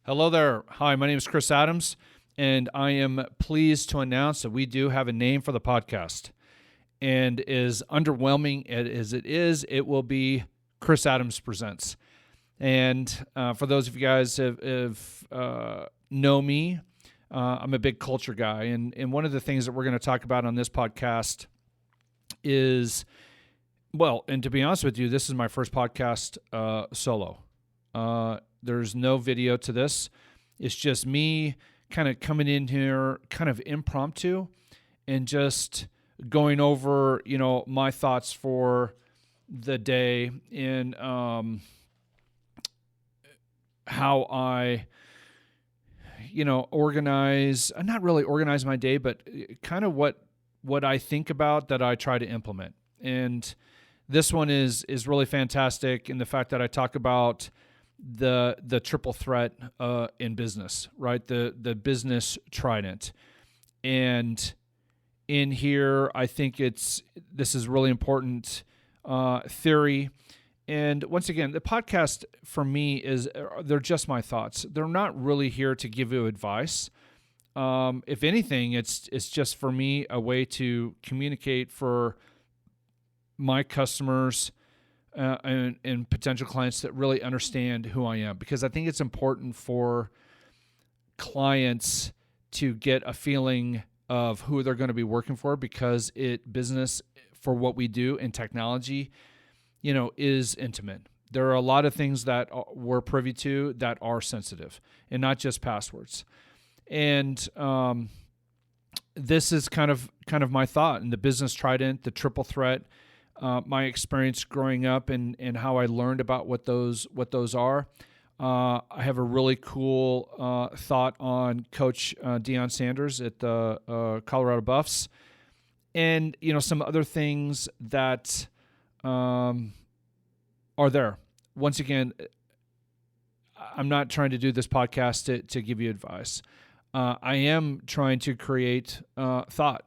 Hello there. Hi, my name is Chris Adams, and I am pleased to announce that we do have a name for the podcast. And as underwhelming as it is, it will be Chris Adams Presents. And for those of you guys have know me, I'm a big culture guy. And one of the things that we're going to talk about on this podcast is, well, and to be honest with you, this is my first podcast solo. There's no video to this. It's just me kind of coming in here kind of impromptu and just going over, my thoughts for the day and how I, not really organize my day, but kind of what I think about that I try to implement. And this one is really fantastic in the fact that I talk about the triple threat in business, right? The business trident. And in here, I think this is really important theory. And once again, the podcast for me they're just my thoughts. They're not really here to give you advice. If anything, it's just for me a way to communicate for my customers and potential clients that really understand who I am, because I think it's important for clients to get a feeling of who they're going to be working for, because business for what we do in technology, is intimate. There are a lot of things that we're privy to that are sensitive, and not just passwords. And this is kind of my thought in the business trident, the triple threat. My experience growing up and how I learned about what those are. I have a really cool thought on Coach Deion Sanders at the Colorado Buffs, and some other things that are there. Once again, I'm not trying to do this podcast to give you advice. I am trying to create thought.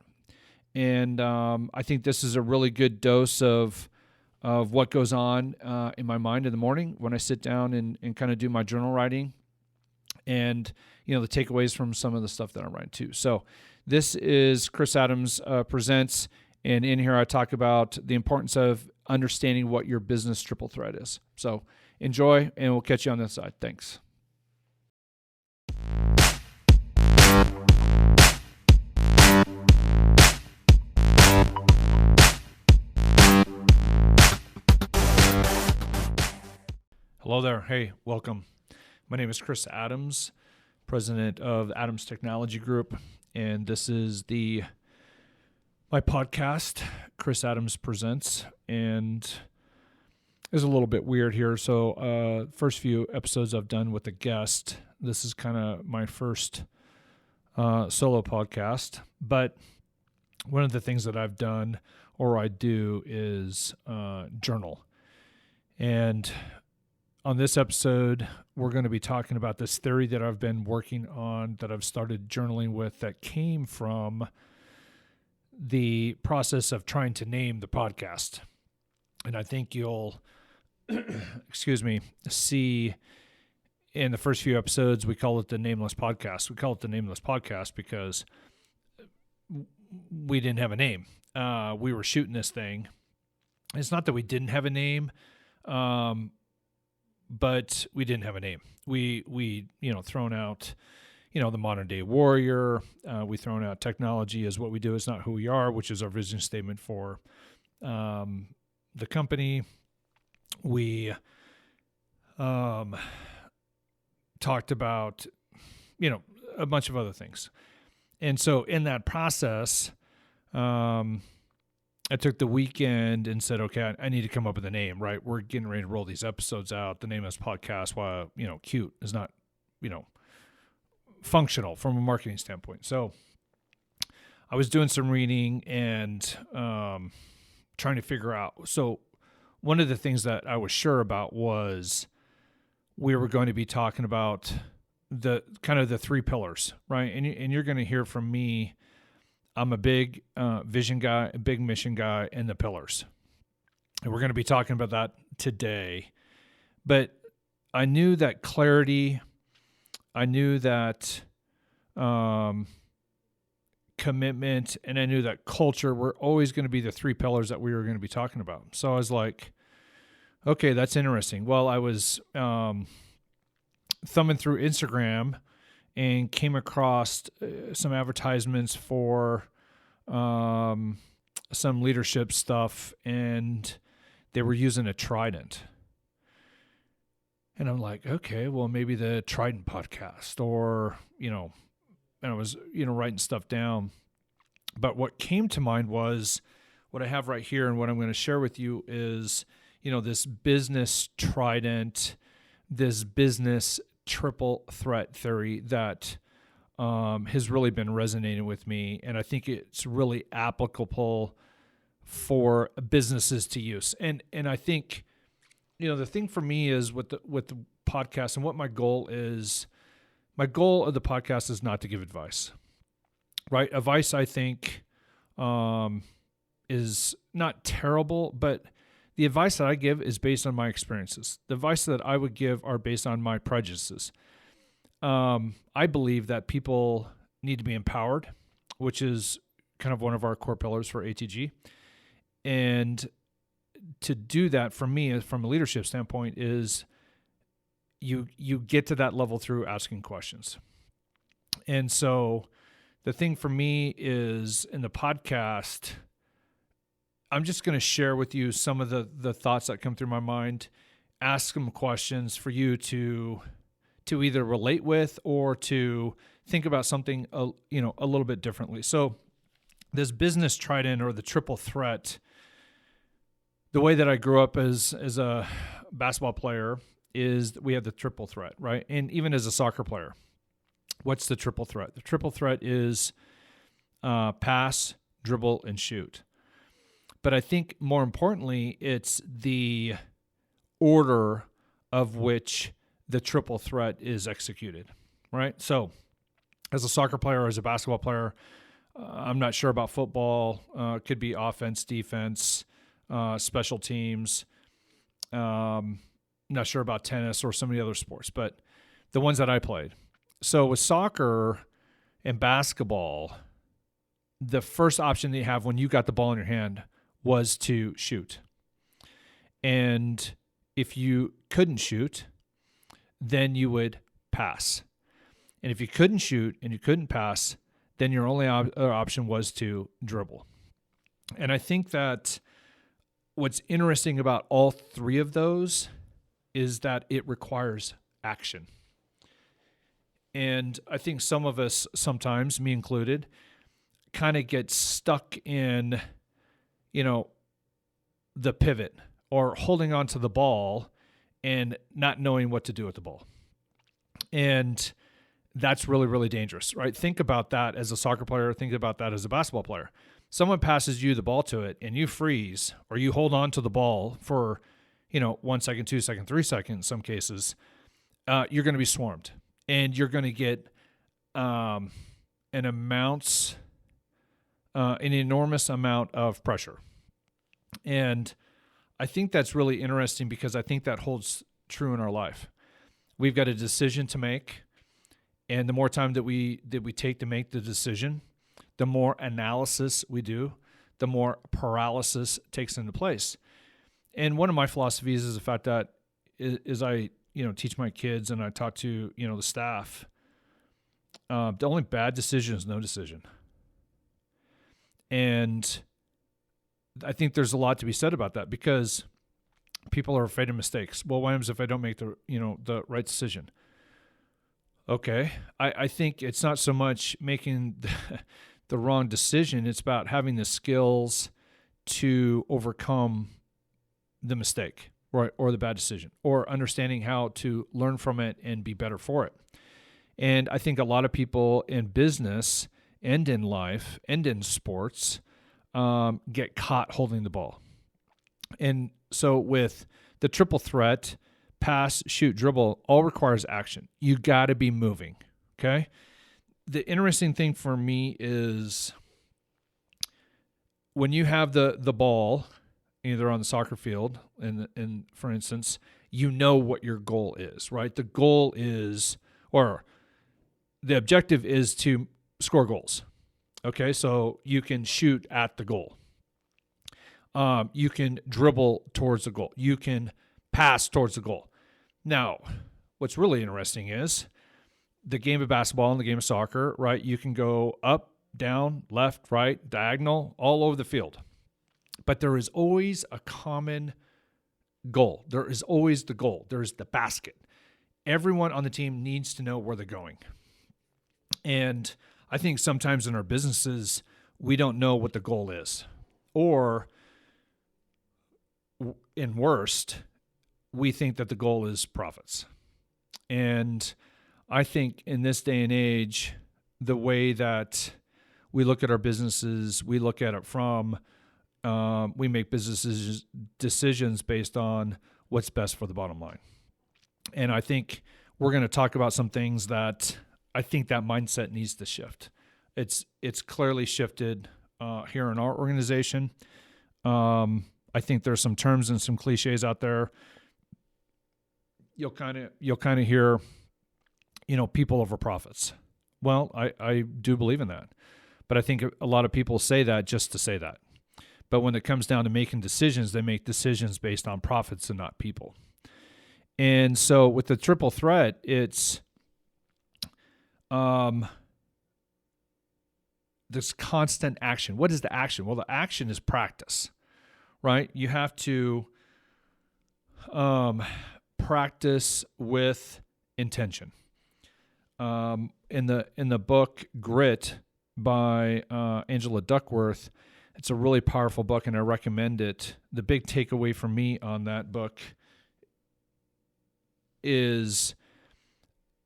And I think this is a really good dose of what goes on in my mind in the morning when I sit down and kind of do my journal writing, and the takeaways from some of the stuff that I'm writing too. So this is Chris Adams Presents, and in here I talk about the importance of understanding what your business triple threat is. So enjoy, and we'll catch you on this side. Thanks. Hello there. Hey, welcome. My name is Chris Adams, president of the Adams Technology Group, and this is my podcast, Chris Adams Presents, and it's a little bit weird here. So first few episodes I've done with a guest. This is kind of my first solo podcast, but one of the things that I've done or I do is journal. And on this episode, we're going to be talking about this theory that I've been working on, that I've started journaling with, that came from the process of trying to name the podcast. And I think you'll, see in the first few episodes, we call it the Nameless Podcast. We call it the Nameless Podcast because we didn't have a name. We were shooting this thing. It's not that we didn't have a name, but we didn't have a name. We thrown out, the modern day warrior. We thrown out technology as what we do. It's not who we are, which is our vision statement for the company. We talked about, a bunch of other things. And so in that process, I took the weekend and said, okay, I need to come up with a name, right? We're getting ready to roll these episodes out. The name of this podcast, while, cute, is not, functional from a marketing standpoint. So I was doing some reading and trying to figure out. So one of the things that I was sure about was we were going to be talking about the kind of the three pillars, right? And you're going to hear from me. I'm a big vision guy, a big mission guy, and the pillars. And we're going to be talking about that today. But I knew that clarity I knew that commitment and I knew that culture were always going to be the three pillars that we were going to be talking about. So I was like, okay, that's interesting. Well, I was thumbing through Instagram and came across some advertisements for some leadership stuff, and they were using a Trident. And I'm like, okay, well, maybe the Trident podcast, or, and I was, writing stuff down. But what came to mind was what I have right here, and what I'm going to share with you is, this business Trident, this business triple threat theory that has really been resonating with me. And I think it's really applicable for businesses to use. And I think, the thing for me is with the podcast and what my goal is, my goal of the podcast is not to give advice, right? Advice, I think, is not terrible, but the advice that I give is based on my experiences. The advice that I would give are based on my prejudices. I believe that people need to be empowered, which is kind of one of our core pillars for ATG. And to do that, for me, from a leadership standpoint, is you get to that level through asking questions. And so the thing for me is, in the podcast, I'm just going to share with you some of the thoughts that come through my mind, ask them questions for you to either relate with or to think about something a little bit differently. So this business Trident, or the triple threat, the way that I grew up as a basketball player is we have the triple threat, right? And even as a soccer player, what's the triple threat? The triple threat is pass, dribble, and shoot. But I think more importantly, it's the order of which the triple threat is executed, right? So as a soccer player or as a basketball player, I'm not sure about football. It could be offense, defense, special teams. Not sure about tennis or some of the other sports, but the ones that I played. So with soccer and basketball, the first option that you have when you got the ball in your hand was to shoot. And if you couldn't shoot, then you would pass. And if you couldn't shoot and you couldn't pass, then your only other option was to dribble. And I think that what's interesting about all three of those is that it requires action. And I think some of us sometimes, me included, kind of get stuck in, the pivot or holding on to the ball and not knowing what to do with the ball. And that's really, really dangerous, right? Think about that as a soccer player. Think about that as a basketball player. Someone passes you the ball to it and you freeze, or you hold on to the ball for, 1 second, 2 seconds, 3 seconds in some cases, you're going to be swarmed. And you're going to get an enormous amount of pressure. And I think that's really interesting because I think that holds true in our life. We've got a decision to make, and the more time that we take to make the decision, the more analysis we do, the more paralysis takes into place. And one of my philosophies is the fact that is I teach my kids and I talk to the staff. The only bad decision is no decision. And I think there's a lot to be said about that because people are afraid of mistakes. Well, what happens if I don't make the right decision? Okay. I think it's not so much making the wrong decision. It's about having the skills to overcome the mistake, right, or the bad decision, or understanding how to learn from it and be better for it. And I think a lot of people in business and in life and in sports get caught holding the ball. And so with the triple threat, pass, shoot, dribble, all requires action. You got to be moving, okay? The interesting thing for me is when you have the ball, either on the soccer field, and for instance, what your goal is, right? The goal is, or the objective is to score goals. Okay, so you can shoot at the goal. You can dribble towards the goal. You can pass towards the goal. Now, what's really interesting is the game of basketball and the game of soccer, right? You can go up, down, left, right, diagonal, all over the field. But there is always a common goal. There is always the goal. There's the basket. Everyone on the team needs to know where they're going. And I think sometimes in our businesses, we don't know what the goal is. Or, in worst, we think that the goal is profits. And I think in this day and age, the way that we look at our businesses, we look at it from, we make business decisions based on what's best for the bottom line. And I think we're going to talk about some things that I think that mindset needs to shift. It's clearly shifted here in our organization. I think there's some terms and some cliches out there. You'll kind of hear, people over profits. Well, I do believe in that, but I think a lot of people say that just to say that. But when it comes down to making decisions, they make decisions based on profits and not people. And so with the triple threat, it's this constant action. What is the action? Well, the action is practice, right? You have to practice with intention. In the book Grit by Angela Duckworth, it's a really powerful book, and I recommend it. The big takeaway for me on that book is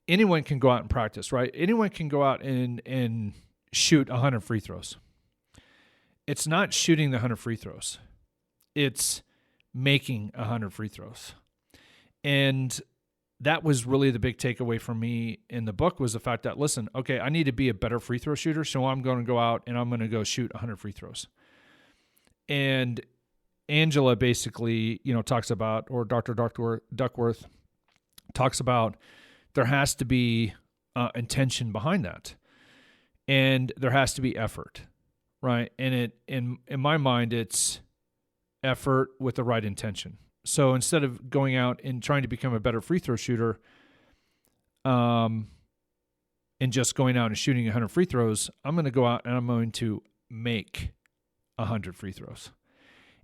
anyone can go out and practice, right? Anyone can go out and shoot 100 free throws. It's not shooting the 100 free throws. It's making 100 free throws. And that was really the big takeaway for me in the book, was the fact that, listen, okay, I need to be a better free throw shooter, so I'm going to go out and I'm going to go shoot 100 free throws. And Angela basically, talks about, or Dr. Duckworth talks about, there has to be intention behind that. And there has to be effort, right? And in my mind, it's effort with the right intention. So instead of going out and trying to become a better free throw shooter, and just going out and shooting 100 free throws, I'm going to go out and I'm going to make 100 free throws.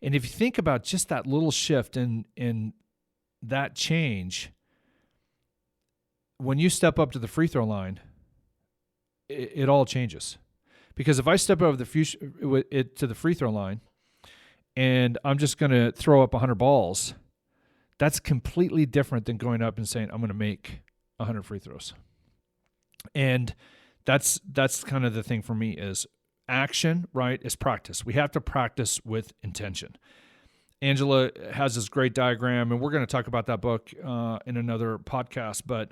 And if you think about just that little shift in that change, when you step up to the free throw line, it all changes. Because if I step over to the free throw line and I'm just going to throw up 100 balls, that's completely different than going up and saying, I'm going to make 100 free throws. And that's kind of the thing for me is action, right, is practice. We have to practice with intention. Angela has this great diagram, and we're going to talk about that book in another podcast, but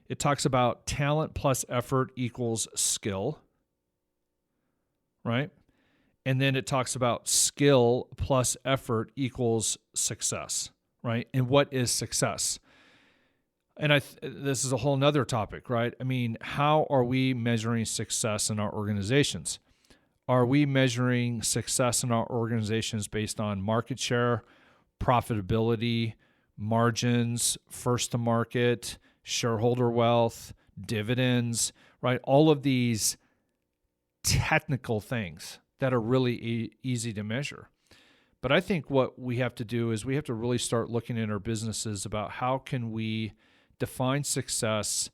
it talks about talent plus effort equals skill, right? And then it talks about skill plus effort equals success, right? And what is success? And this is a whole nother topic, right? I mean, how are we measuring success in our organizations? Are we measuring success in our organizations based on market share, profitability, margins, first to market, shareholder wealth, dividends, right? All of these technical things that are really easy to measure. But I think what we have to do is we have to really start looking at our businesses about how can we define success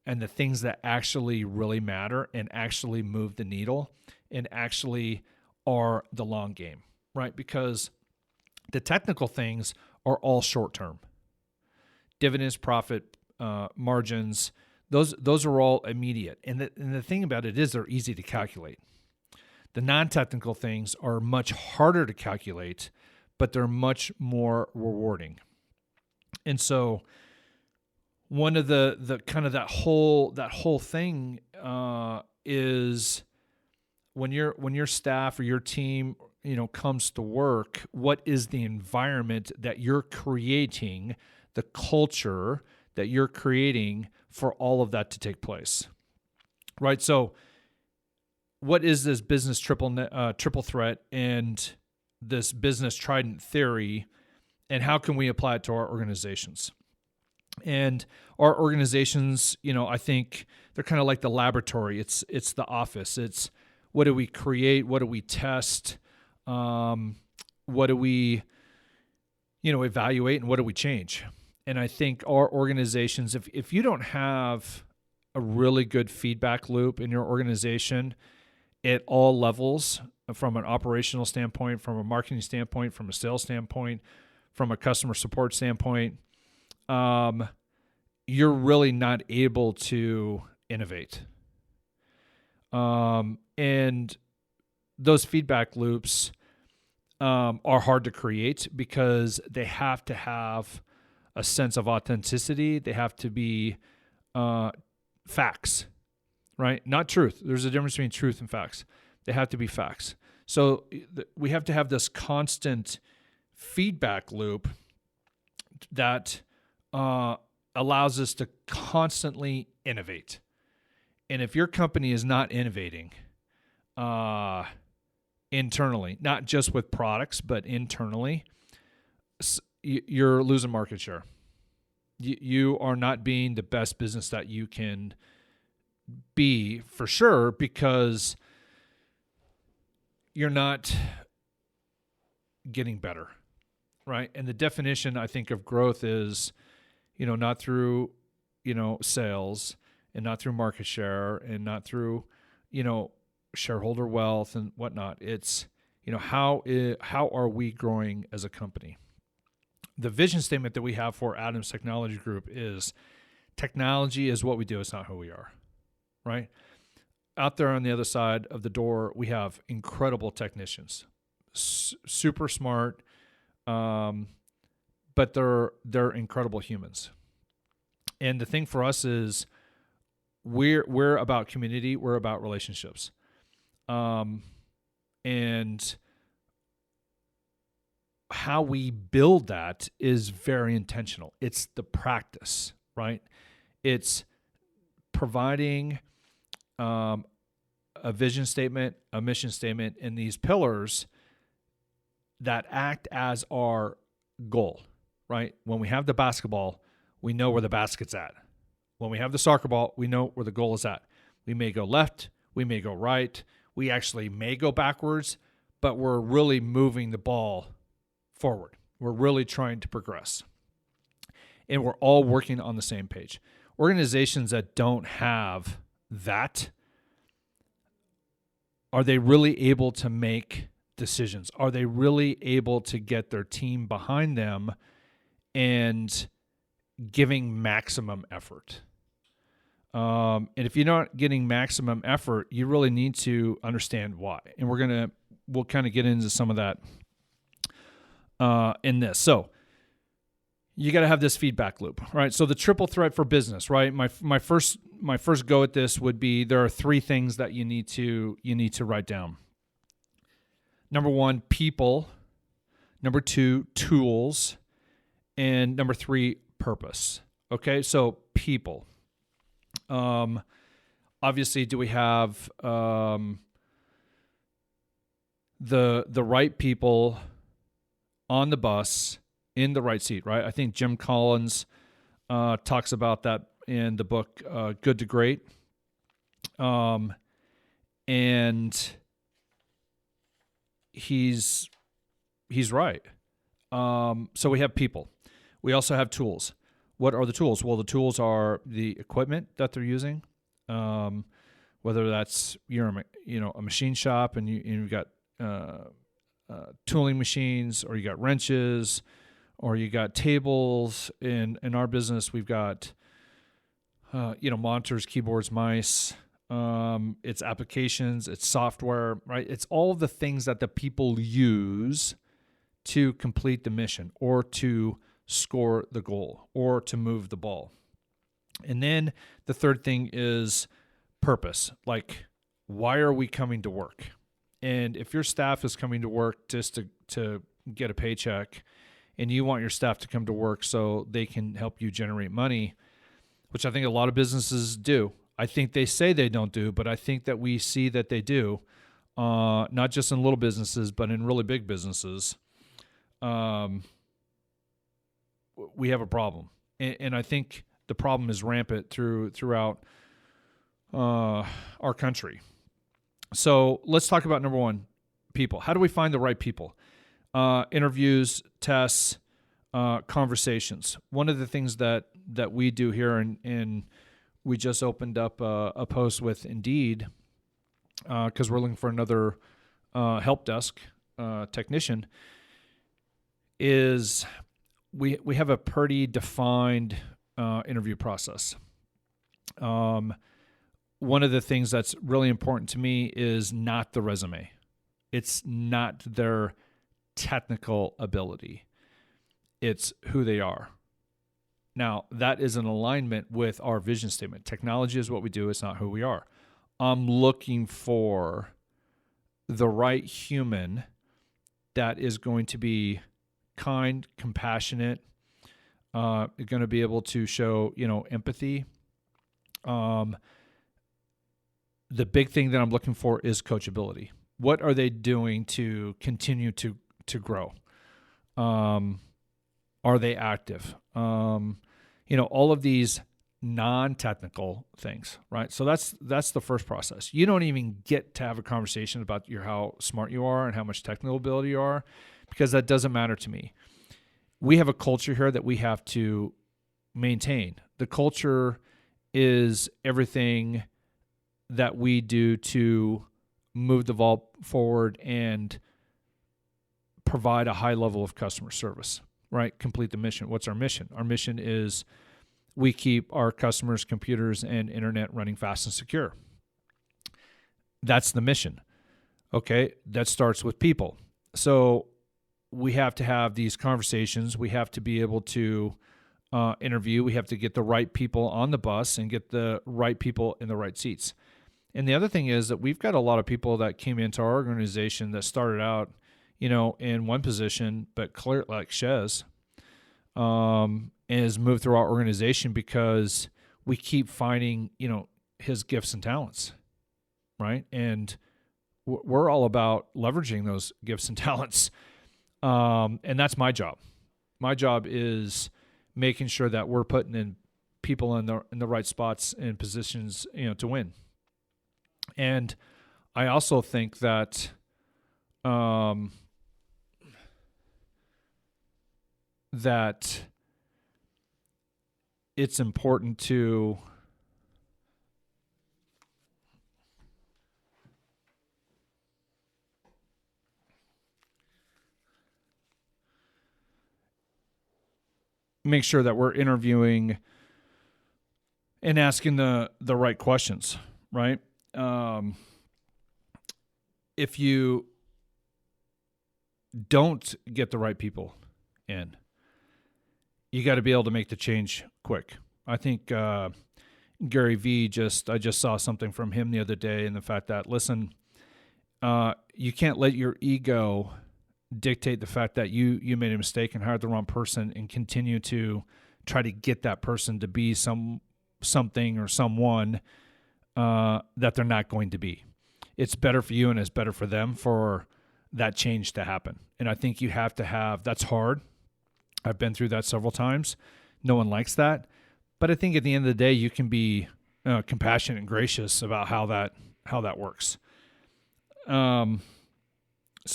and the things that actually really matter and actually move the needle and actually are the long game, right? Because the technical things are all short-term. Dividends, profit, margins, those are all immediate. And the thing about it is they're easy to calculate. The non-technical things are much harder to calculate, but they're much more rewarding. And so one of the kind of that whole thing is when your staff or your team comes to work, what is the environment that you're creating, the culture that you're creating for all of that to take place? right? So what is this business triple threat and this business Trident theory, and how can we apply it to our organizations? And our organizations, I think they're kind of like the laboratory. It's the office. It's what do we create? What do we test? What do we, evaluate, and what do we change? And I think our organizations, if you don't have a really good feedback loop in your organization at all levels, from an operational standpoint, from a marketing standpoint, from a sales standpoint, from a customer support standpoint, you're really not able to innovate. And those feedback loops are hard to create because they have to have a sense of authenticity. They have to be facts, right? Not truth. There's a difference between truth and facts. They have to be facts. So we have to have this constant feedback loop that allows us to constantly innovate. And if your company is not innovating internally, not just with products, but internally, you're losing market share. You are not being the best business that you can be, for sure, because you're not getting better, right? And the definition, I think, of growth is, not through, sales, and not through market share, and not through, shareholder wealth and whatnot. It's, how are we growing as a company? The vision statement that we have for Adams Technology Group is technology is what we do. It's not who we are, right? Out there on the other side of the door, we have incredible technicians, super smart, but they're incredible humans. And the thing for us is we're about community. We're about relationships. And how we build that is very intentional. It's the practice, right? It's providing a vision statement, a mission statement, and these pillars that act as our goal, right? When we have the basketball, we know where the basket's at. When we have the soccer ball, we know where the goal is at. We may go left, we may go right, we actually may go backwards, but we're really moving the ball forward. We're really trying to progress. And we're all working on the same page. Organizations that don't have that, are they really able to make decisions? Are they really able to get their team behind them and giving maximum effort? And if you're not getting maximum effort, you really need to understand why. And we'll kind of get into some of that in this. So you got to have this feedback loop, right? So the triple threat for business, right? My first go at this would be, there are three things that you need to write down. Number one, people. Number two, tools. And number three, purpose. Okay, so people. Obviously, do we have the right people on the bus in the right seat, right? I think Jim Collins talks about that in the book Good to Great. And he's right. So we have people. We also have tools. What are the tools? Well, the tools are the equipment that they're using. Whether that's a machine shop and you've got tooling machines, or you got wrenches, or you got tables. In our business, we've got monitors, keyboards, mice. It's applications, it's software, right? It's all the things that the people use to complete the mission, or to score the goal, or to move the ball. And then the third thing is purpose. Like, why are we coming to work? And if your staff is coming to work just to get a paycheck, and you want your staff to come to work so they can help you generate money, which I think a lot of businesses do. I think they say they don't do, but I think that we see that they do, not just in little businesses, but in really big businesses. We have a problem, and I think the problem is rampant throughout our country. So let's talk about number one, people. How do we find the right people? Interviews, tests, conversations. One of the things that we do here, and we just opened up a post with Indeed because we're looking for another help desk technician, is we have a pretty defined interview process. One of the things that's really important to me is not the resume. It's not their technical ability. It's who they are. Now, that is in alignment with our vision statement. Technology is what we do. It's not who we are. I'm looking for the right human that is going to be kind, compassionate, going to be able to show, empathy. The big thing that I'm looking for is coachability. What are they doing to continue to grow? Are they active? All of these non-technical things, right? So that's the first process. You don't even get to have a conversation about how smart you are and how much technical ability you are, because that doesn't matter to me. We have a culture here that we have to maintain. The culture is everything that we do to move the vault forward and provide a high level of customer service, right? Complete the mission. What's our mission? Our mission is we keep our customers' computers and internet running fast and secure. That's the mission. Okay, that starts with people. So we have to have these conversations. We have to be able to interview. We have to get the right people on the bus and get the right people in the right seats. And the other thing is that we've got a lot of people that came into our organization that started out, in one position, but clear like Shez, and has moved through our organization because we keep finding, his gifts and talents, right? And we're all about leveraging those gifts and talents. And that's my job. My job is making sure that we're putting in people in the right spots and positions, to win. And I also think that that it's important to make sure that we're interviewing and asking the right questions, right? If you don't get the right people in, you got to be able to make the change quick. I think Gary Vee I just saw something from him the other day, and the fact that, listen, you can't let your ego dictate the fact that you made a mistake and hired the wrong person and continue to try to get that person to be something or someone that they're not going to be. It's better for you and it's better for them for that change to happen. And I think you have to have, that's hard. I've been through that several times. No one likes that. But I think at the end of the day, you can be compassionate and gracious about how that works. So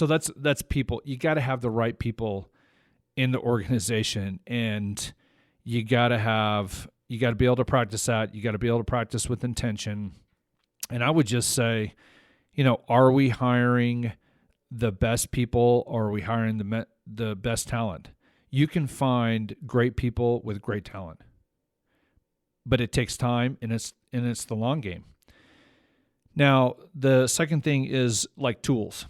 that's people. You got to have the right people in the organization, and you got to be able to practice that. You got to be able to practice with intention. And I would just say, are we hiring the best people, or are we hiring the best talent? You can find great people with great talent, but it takes time, and it's the long game. Now, the second thing is like tools.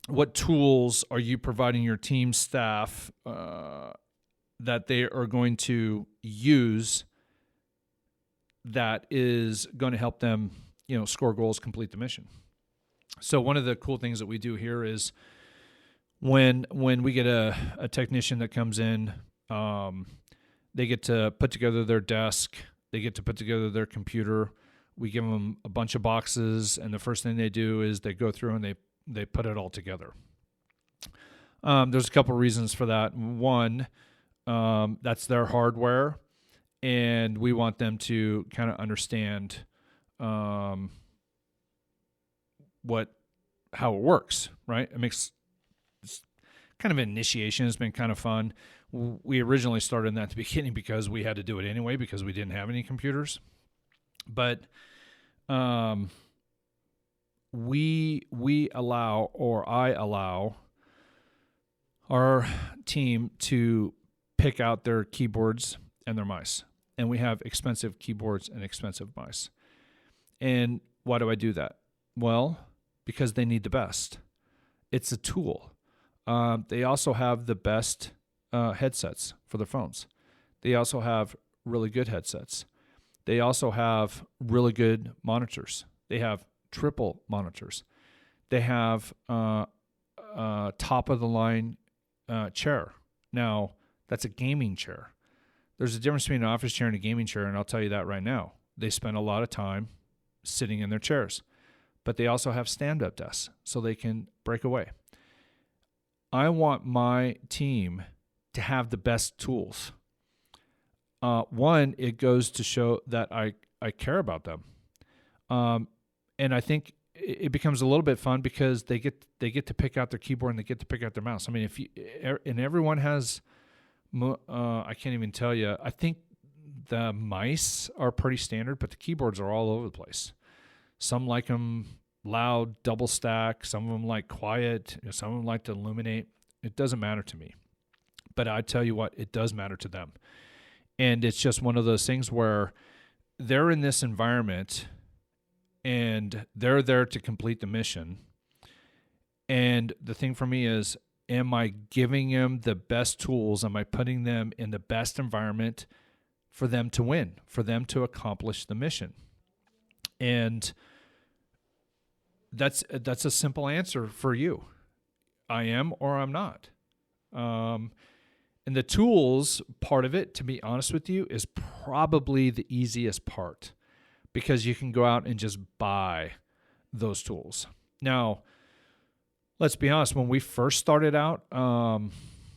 What tools are you providing your team staff that they are going to use that is going to help them, score goals, complete the mission? So one of the cool things that we do here is when we get a technician that comes in, they get to put together their desk, they get to put together their computer. We give them a bunch of boxes, and the first thing they do is they go through and they put it all together. There's a couple of reasons for that. One, that's their hardware, and we want them to kind of understand how it works, right? It's kind of an initiation. It's been kind of fun. We originally started in that at the beginning because we had to do it anyway because we didn't have any computers. But we allow, or I allow, our team to pick out their keyboards and their mice. And we have expensive keyboards and expensive mice. And why do I do that? Well, because they need the best. It's a tool. They also have the best headsets for their phones. They also have really good headsets. They also have really good monitors. They have triple monitors. They have top of the line chair. Now, that's a gaming chair. There's a difference between an office chair and a gaming chair, and I'll tell you that right now. They spend a lot of time sitting in their chairs, but they also have stand-up desks so they can break away. I want my team to have the best tools. One, it goes to show that I care about them. And I think it becomes a little bit fun because they get to pick out their keyboard and they get to pick out their mouse. I mean, and everyone has, I can't even tell you. I think the mice are pretty standard, but the keyboards are all over the place. Some like them loud, double stack. Some of them like quiet. Some of them like to illuminate. It doesn't matter to me. But I tell you what, it does matter to them. And it's just one of those things where they're in this environment and they're there to complete the mission. And the thing for me is, am I giving them the best tools? Am I putting them in the best environment for them to win, for them to accomplish the mission? And that's a simple answer for you. I am or I'm not. And the tools part of it, to be honest with you, is probably the easiest part because you can go out and just buy those tools. Now, let's be honest, when we first started out,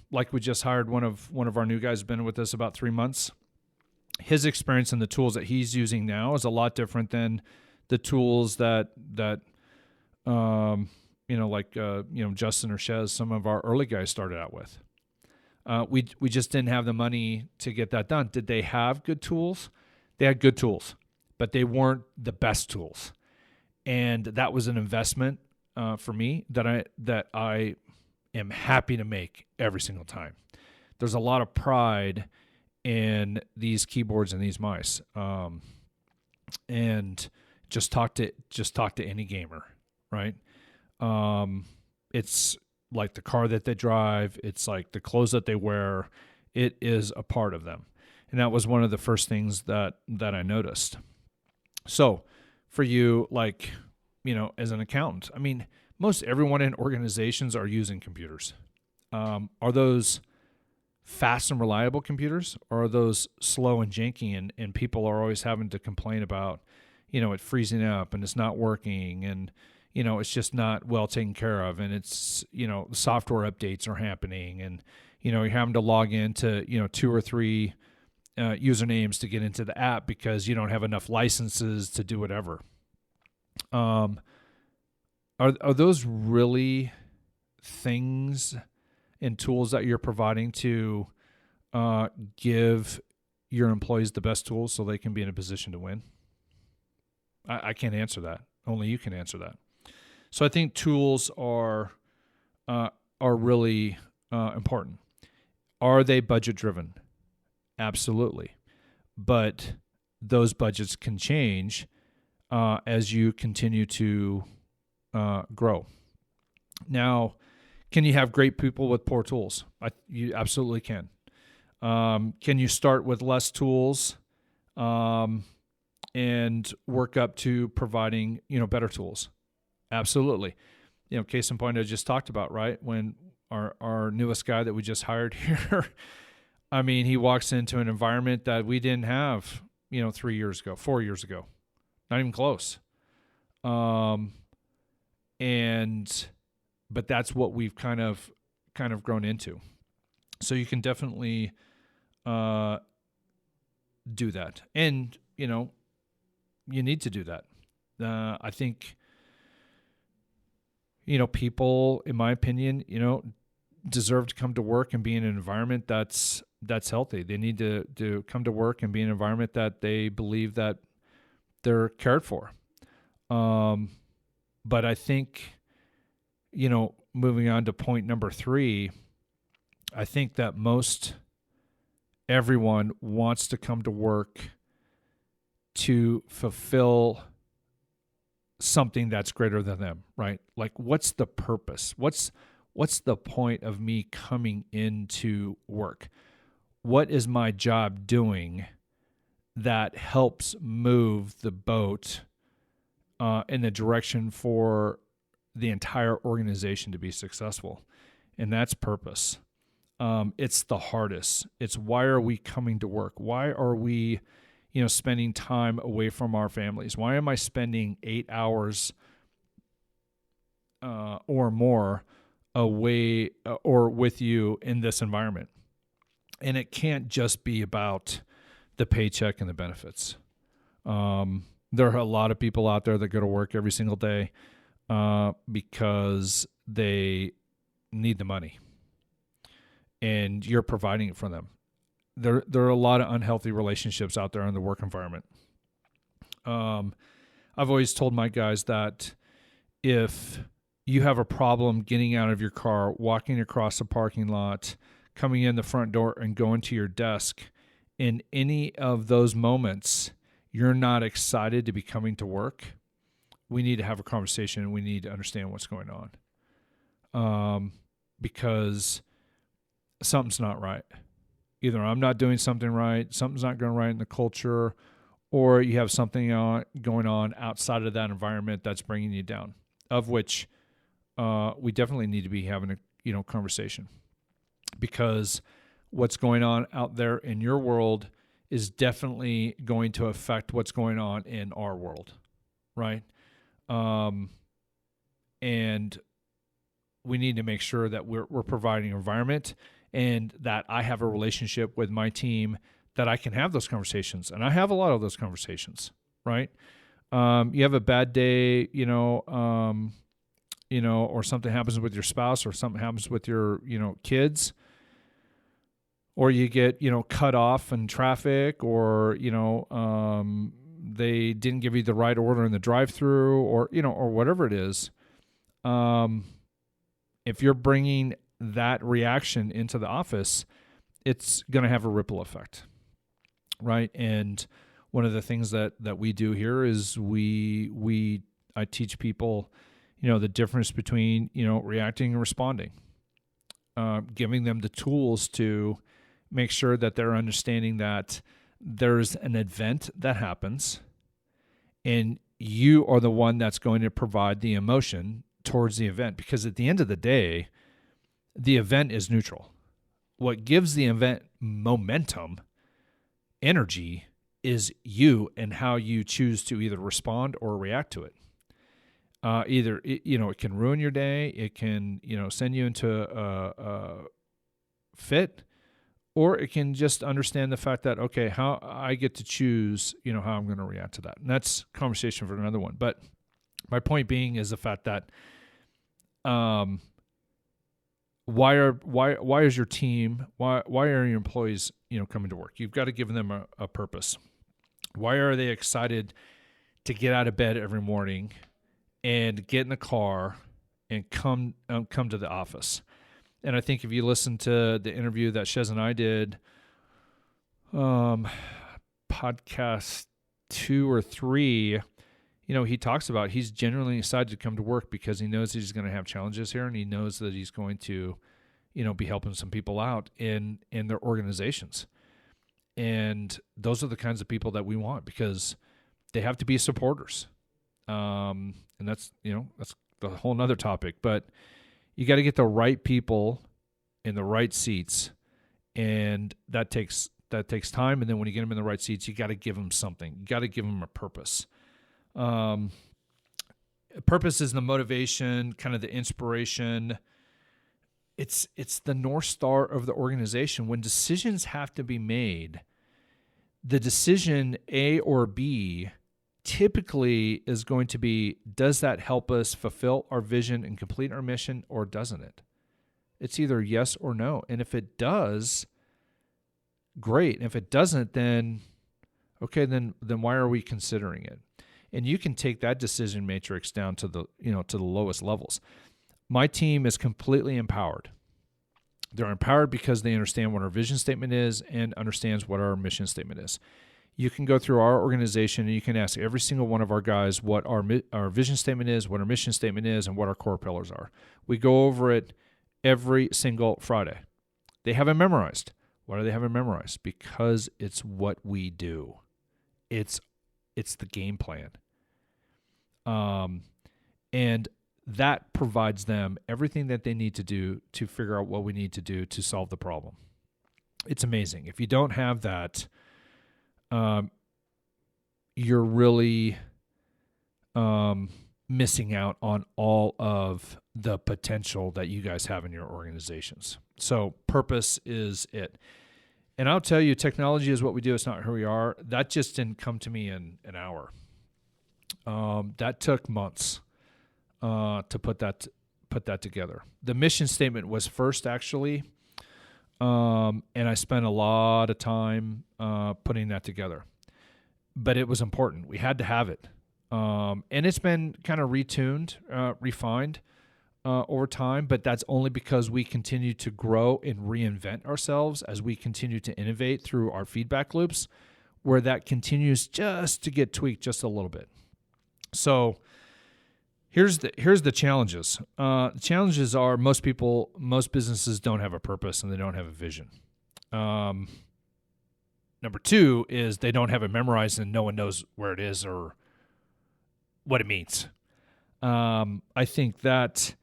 like we just hired one of our new guys, been with us about 3 months. His experience and the tools that he's using now is a lot different than the tools that Justin or Shez, some of our early guys started out with. We just didn't have the money to get that done. Did they have good tools? They had good tools, but they weren't the best tools. And that was an investment for me that I am happy to make every single time. There's a lot of pride in these keyboards and these mice. And just talk to any gamer, right? It's like the car that they drive. It's like the clothes that they wear. It is a part of them. And that was one of the first things that I noticed. So for you, like, as an accountant, I mean, most everyone in organizations are using computers. Are those fast and reliable computers, or are those slow and janky and people are always having to complain about, it freezing up and it's not working and, it's just not well taken care of, and it's, software updates are happening, and, you're having to log into, 2 or 3 usernames to get into the app because you don't have enough licenses to do whatever. Are those really things and tools that you're providing to give your employees the best tools so they can be in a position to win? I can't answer that. Only you can answer that. So I think tools are really important. Are they budget driven? Absolutely. But those budgets can change as you continue to grow. Now, can you have great people with poor tools? You absolutely can. Can you start with less tools and work up to providing, better tools? Absolutely. Case in point, I just talked about, right? When our newest guy that we just hired here, I mean, he walks into an environment that we didn't have, 3 years ago, 4 years ago. not even close. But that's what we've kind of grown into. So you can definitely do that, and you need to do that. I think people, in my opinion, deserve to come to work and be in an environment that's healthy. They need to come to work and be in an environment that they believe that they're cared for. But I think, moving on to point number 3, I think that most everyone wants to come to work to fulfill something that's greater than them, right? Like, what's the purpose? What's the point of me coming into work? What is my job doing that helps move the boat in the direction for the entire organization to be successful? And that's purpose. It's the hardest. It's why are we coming to work? Why are we, spending time away from our families? Why am I spending 8 hours or more away or with you in this environment? And it can't just be about the paycheck and the benefits. There are a lot of people out there that go to work every single day because they need the money, and you're providing it for them. There are a lot of unhealthy relationships out there in the work environment. I've always told my guys that if you have a problem getting out of your car, walking across a parking lot, coming in the front door, and going to your desk, in any of those moments, you're not excited to be coming to work, we need to have a conversation and we need to understand what's going on. Because something's not right. Either I'm not doing something right, something's not going right in the culture, or you have something going on outside of that environment that's bringing you down, of which we definitely need to be having a conversation, because what's going on out there in your world is definitely going to affect what's going on in our world, right? And we need to make sure that we're providing an environment and that I have a relationship with my team that I can have those conversations. And I have a lot of those conversations, right? You have a bad day, or something happens with your spouse, or something happens with your, kids, or you get, cut off in traffic, or, they didn't give you the right order in the drive-through, or whatever it is. If you're bringing that reaction into the office, it's going to have a ripple effect, right? And one of the things that we do here is I teach people, the difference between, reacting and responding, giving them the tools to make sure that they're understanding that there's an event that happens and you are the one that's going to provide the emotion towards the event, because at the end of the day, the event is neutral. What gives the event momentum, energy, is you and how you choose to either respond or react to it. It can ruin your day, it can, send you into a fit, or it can just understand the fact that, okay, how I get to choose, how I'm going to react to that. And that's a conversation for another one. But my point being is the fact that why is your team, why are your employees, coming to work? You've got to give them a purpose. Why are they excited to get out of bed every morning and get in the car and come to the office? And I think if you listen to the interview that Shez and I did, podcast 2 or 3, he talks about he's genuinely excited to come to work because he knows he's going to have challenges here, and he knows that he's going to, be helping some people out in their organizations. And those are the kinds of people that we want, because they have to be supporters. And that's the whole nother topic, but you got to get the right people in the right seats, and that takes time. And then when you get them in the right seats, you got to give them something. You got to give them a purpose. Purpose is the motivation, kind of the inspiration. It's the North Star of the organization. When decisions have to be made, the decision A or B typically is going to be, does that help us fulfill our vision and complete our mission, or doesn't it? It's either yes or no. And if it does, great. And if it doesn't, then okay, then why are we considering it? And you can take that decision matrix down to the lowest levels. My team is completely empowered. They're empowered because they understand what our vision statement is and understands what our mission statement is. You can go through our organization and you can ask every single one of our guys what our vision statement is, what our mission statement is, and what our core pillars are. We go over it every single Friday. They have it memorized. Why do they have it memorized? Because it's what we do. It's the game plan. And that provides them everything that they need to do to figure out what we need to do to solve the problem. It's amazing. If you don't have that, you're really missing out on all of the potential that you guys have in your organizations. So purpose is it. And I'll tell you, technology is what we do. It's not who we are. That just didn't come to me in an hour. That took months to put that together. The mission statement was first, actually, and I spent a lot of time putting that together. But it was important. We had to have it. And it's been kind of retuned, refined over time, but that's only because we continue to grow and reinvent ourselves as we continue to innovate through our feedback loops, where that continues just to get tweaked just a little bit. So here's the challenges. The challenges are most businesses don't have a purpose and they don't have a vision. Number two is they don't have it memorized and no one knows where it is or what it means. I think that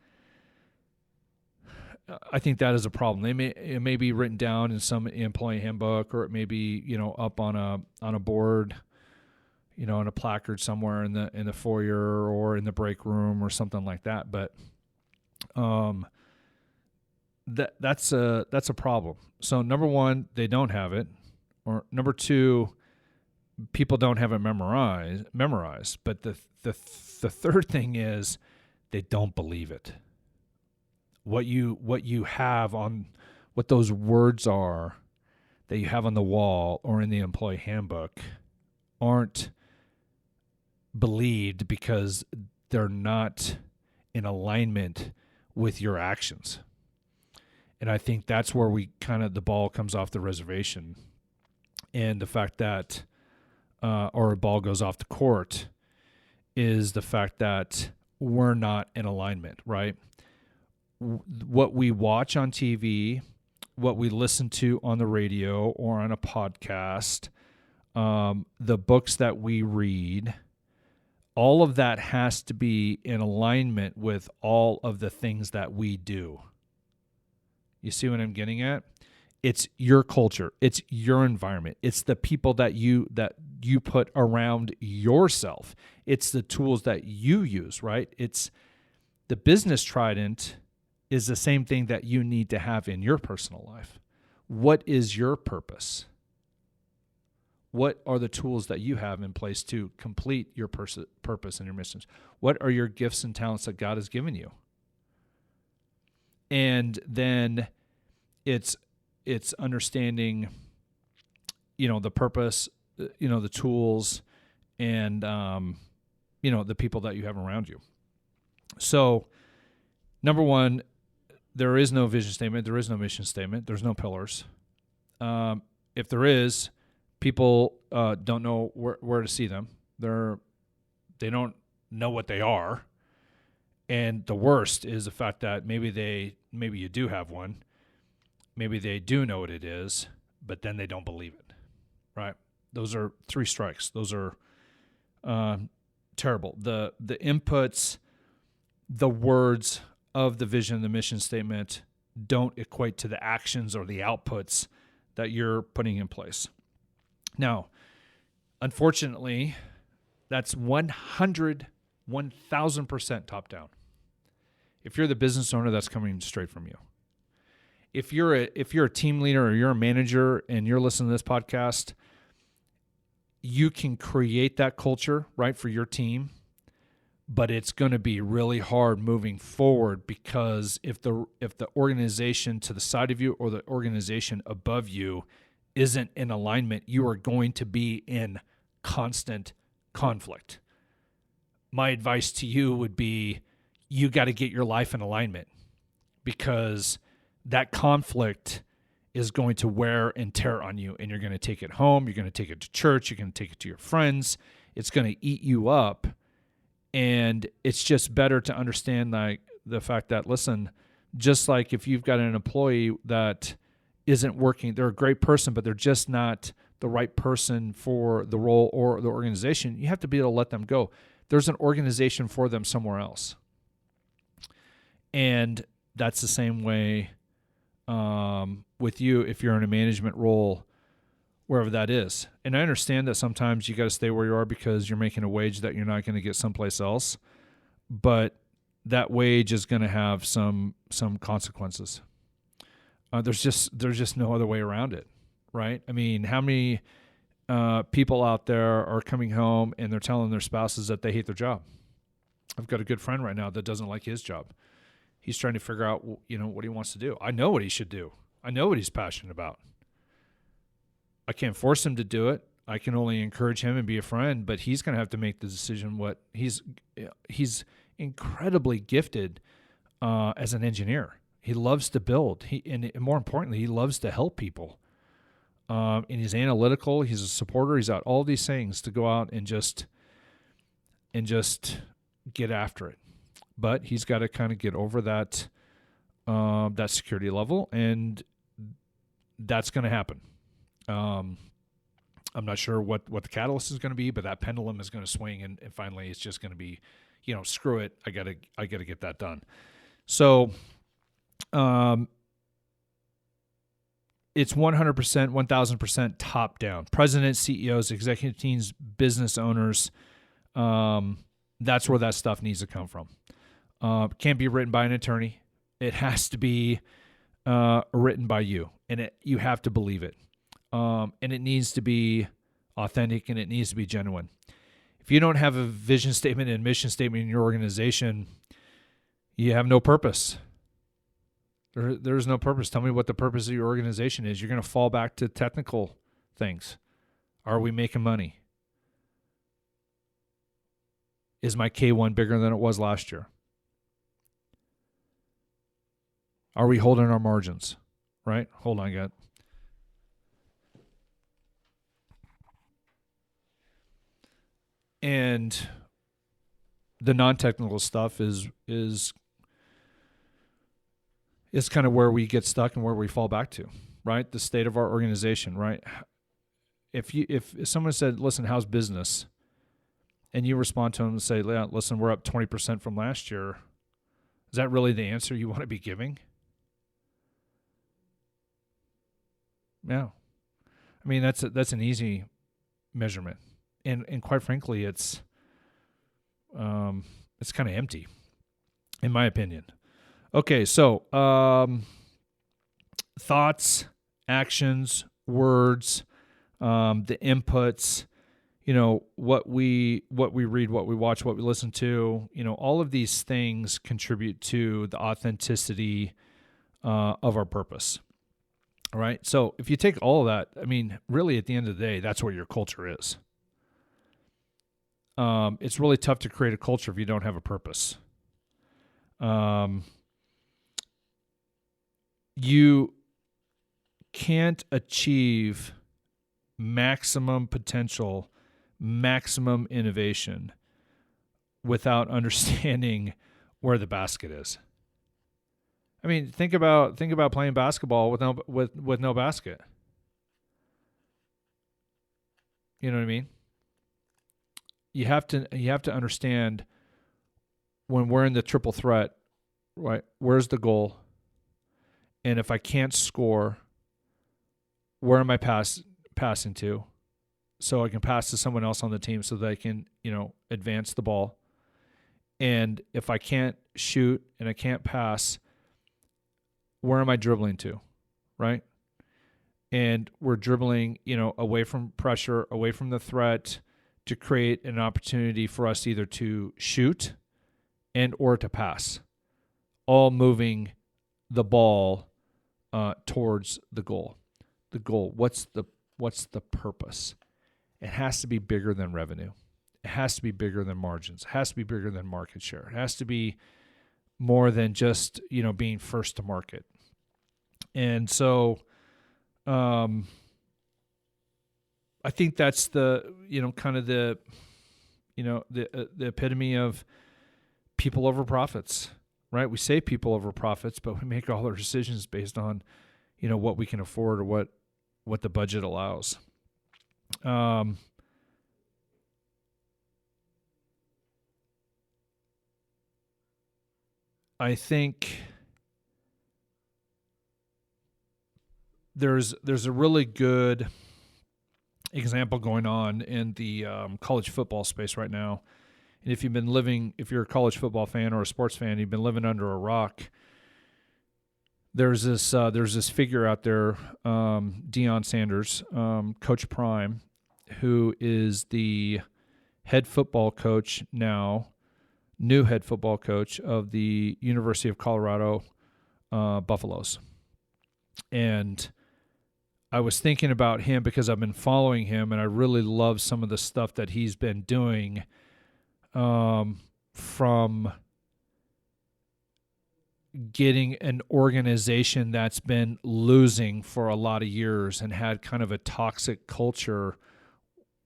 is a problem. It may be written down in some employee handbook, or it may be up on a board, in a placard somewhere in the foyer or in the break room or something like that. But that's a problem. So number one, they don't have it, or number two, people don't have it memorized. But the third thing is they don't believe it. What you have on, what those words are that you have on the wall or in the employee handbook aren't believed because they're not in alignment with your actions. And I think that's where the ball comes off the reservation, and the fact that or a ball goes off the court is the fact that we're not in alignment, right? What we watch on TV, what we listen to on the radio or on a podcast, the books that we read, all of that has to be in alignment with all of the things that we do. You see what I'm getting at? It's your culture. It's your environment. It's the people that you put around yourself. It's the tools that you use, right? It's the business Trident is the same thing that you need to have in your personal life. What is your purpose? What are the tools that you have in place to complete your purpose and your missions? What are your gifts and talents that God has given you? And then it's understanding, the purpose, the tools, and, the people that you have around you. So, number one, there is no vision statement. There is no mission statement. There's no pillars. If there is, people don't know where to see them. They don't know what they are. And the worst is the fact that maybe you do have one. Maybe they do know what it is, but then they don't believe it, right? Those are 3 strikes. Those are terrible. The inputs, the words of the vision, the mission statement don't equate to the actions or the outputs that you're putting in place. Now, unfortunately, That's 1000% top down. If you're the business owner, that's coming straight from you. If you're a team leader or you're a manager and you're listening to this podcast, you can create that culture, right, for your team, but it's going to be really hard moving forward, because if the organization to the side of you or the organization above you isn't in alignment, you are going to be in constant conflict. My advice to you would be, you got to get your life in alignment, because that conflict is going to wear and tear on you, and you're going to take it home. You're going to take it to church. You're going to take it to your friends. It's going to eat you up. And it's just better to understand, like, the fact that, listen, just like if you've got an employee that isn't working, they're a great person, but they're just not the right person for the role or the organization, you have to be able to let them go. There's an organization for them somewhere else. And that's the same way with you if you're in a management role, wherever that is. And I understand that sometimes you got to stay where you are because you're making a wage that you're not going to get someplace else, but that wage is going to have some consequences. There's just no other way around it, right? I mean, how many people out there are coming home and they're telling their spouses that they hate their job? I've got a good friend right now that doesn't like his job. He's trying to figure out, what he wants to do. I know what he should do. I know what he's passionate about. I can't force him to do it. I can only encourage him and be a friend, but he's going to have to make the decision. What he's incredibly gifted as an engineer. He loves to build. And more importantly, he loves to help people. And he's analytical. He's a supporter. He's got all these things to go out and just get after it. But he's got to kind of get over that security level, and that's going to happen. I'm not sure what the catalyst is going to be, but that pendulum is going to swing, and finally it's just going to be, screw it. I gotta get that done. So, it's 100%, 1,000% top down. Presidents, CEOs, executive teams, business owners. That's where that stuff needs to come from. Can't be written by an attorney. It has to be written by you, and you have to believe it. And it needs to be authentic, and it needs to be genuine. If you don't have a vision statement and mission statement in your organization, you have no purpose. There's no purpose. Tell me what the purpose of your organization is. You're going to fall back to technical things. Are we making money? Is my K1 bigger than it was last year? Are we holding our margins? Right? Hold on, God. And the non-technical stuff is kind of where we get stuck and where we fall back to, right? The state of our organization, right? If someone said, "Listen, how's business?" and you respond to them and say, "Yeah, listen, we're up 20% from last year," is that really the answer you want to be giving? No. I mean, that's an easy measurement. And quite frankly, it's kind of empty, in my opinion. Okay, so thoughts, actions, words, the inputs, what we read, what we watch, what we listen to, all of these things contribute to the authenticity of our purpose. All right. So if you take all of that, I mean, really at the end of the day, that's what your culture is. It's really tough to create a culture if you don't have a purpose. You can't achieve maximum potential, maximum innovation without understanding where the basket is. I mean, think about playing basketball with no basket. You know what I mean? You have to understand when we're in the triple threat, right? Where's the goal? And if I can't score, where am I passing to? so I can pass to someone else on the team so that I can, advance the ball. And if I can't shoot and I can't pass, where am I dribbling to, right? And we're dribbling, away from pressure, away from the threat, to create an opportunity for us either to shoot and or to pass, all moving the ball towards the goal. The goal, what's the purpose? It has to be bigger than revenue. It has to be bigger than margins. It has to be bigger than market share. It has to be more than just, being first to market. And so I think that's the, kind of the epitome of people over profits, right? We say people over profits, but we make all our decisions based on, what we can afford or what the budget allows. I think there's a really good example going on in the college football space right now. And if you're a college football fan or a sports fan, you've been living under a rock. There's this figure out there, Deion Sanders, Coach Prime, who is the head football coach now, new head football coach of the University of Colorado Buffaloes. And I was thinking about him because I've been following him, and I really love some of the stuff that he's been doing, from getting an organization that's been losing for a lot of years and had kind of a toxic culture.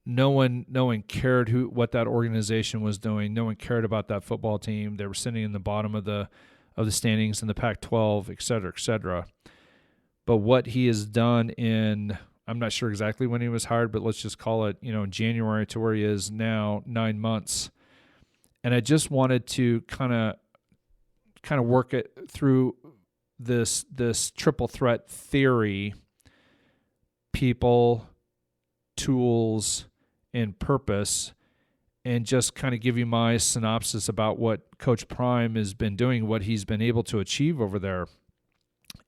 No one cared what that organization was doing. No one cared about that football team. They were sitting in the bottom of the standings in the Pac-12, et cetera, et cetera. But what he has done I'm not sure exactly when he was hired, but let's just call it, January to where he is now, 9 months. And I just wanted to kind of work it through this triple threat theory: people, tools, and purpose, and just kind of give you my synopsis about what Coach Prime has been doing, what he's been able to achieve over there.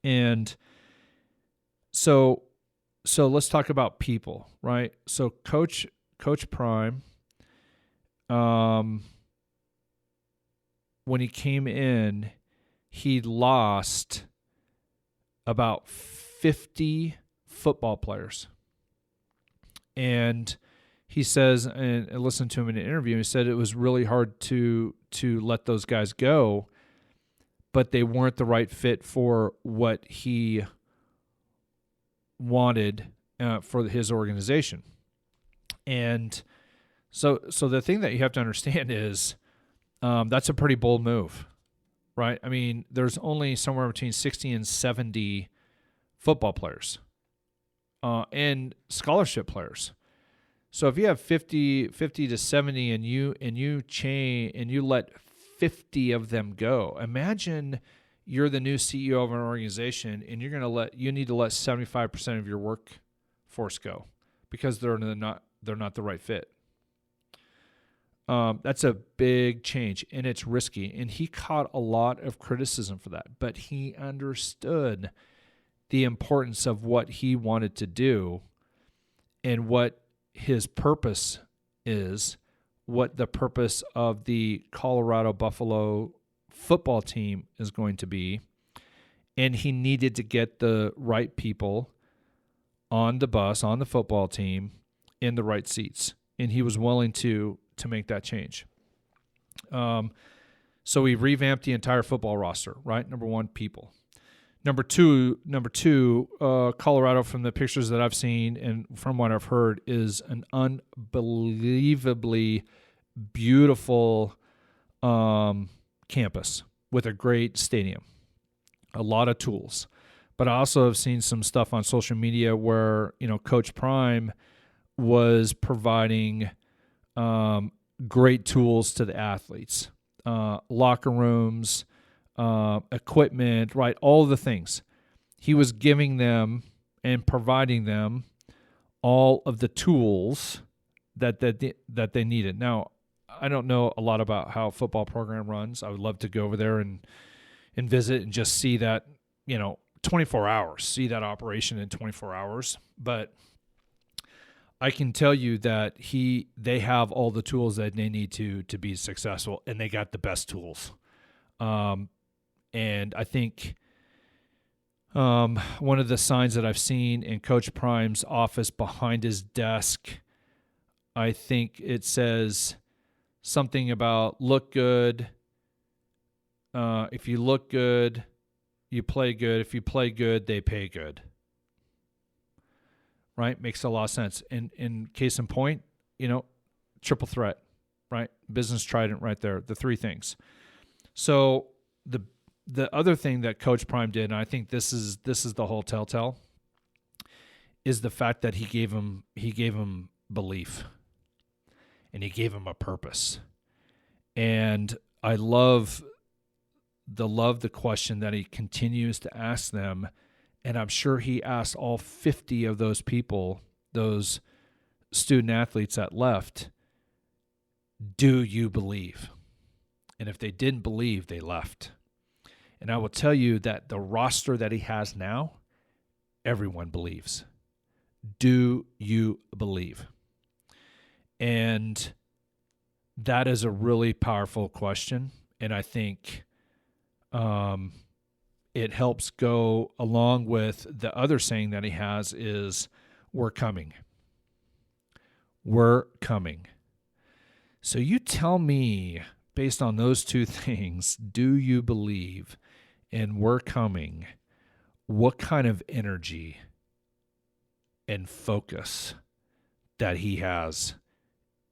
And so let's talk about people, right? So Coach Prime, when he came in, he lost about 50 football players. And he says, and I listened to him in an interview, he said it was really hard to let those guys go, but they weren't the right fit for what he wanted for his organization. And so the thing that you have to understand is that's a pretty bold move, right? I mean, there's only somewhere between 60 and 70 football players and scholarship players. So if you have 50 to 70 and you let 50 of them go, imagine you're the new CEO of an organization and you need to let 75% of your workforce go because they're not the right fit. That's a big change, and it's risky. And he caught a lot of criticism for that, but he understood the importance of what he wanted to do and what his purpose is, what the purpose of the Colorado Buffalo football team is going to be. And he needed to get the right people on the bus, on the football team, in the right seats. And he was willing to make that change. So we revamped the entire football roster, right? Number one, people. Number two, Colorado, from the pictures that I've seen and from what I've heard, is an unbelievably beautiful campus with a great stadium, a lot of tools. But I also have seen some stuff on social media where, Coach Prime was providing great tools to the athletes, locker rooms, equipment, right? All the things. He was giving them and providing them all of the tools that they needed. Now, I don't know a lot about how a football program runs. I would love to go over there and visit and just see that, 24 hours, see that operation in 24 hours. But I can tell you that they have all the tools that they need to be successful, and they got the best tools. And I think one of the signs that I've seen in Coach Prime's office behind his desk, I think it says something about look good. If you look good, you play good. If you play good, they pay good. Right? Makes a lot of sense. In case in point, triple threat, right? Business Trident right there, the three things. So the other thing that Coach Prime did, and I think this is the whole telltale, is the fact that he gave him belief, and he gave him a purpose. And I love the question that he continues to ask them. And I'm sure he asked all 50 of those people, those student athletes that left, do you believe? And if they didn't believe, they left. And I will tell you that the roster that he has now, everyone believes. Do you believe? And that is a really powerful question. And I think it helps go along with the other saying that he has is, we're coming. We're coming. So you tell me, based on those two things, do you believe and we're coming, what kind of energy and focus that he has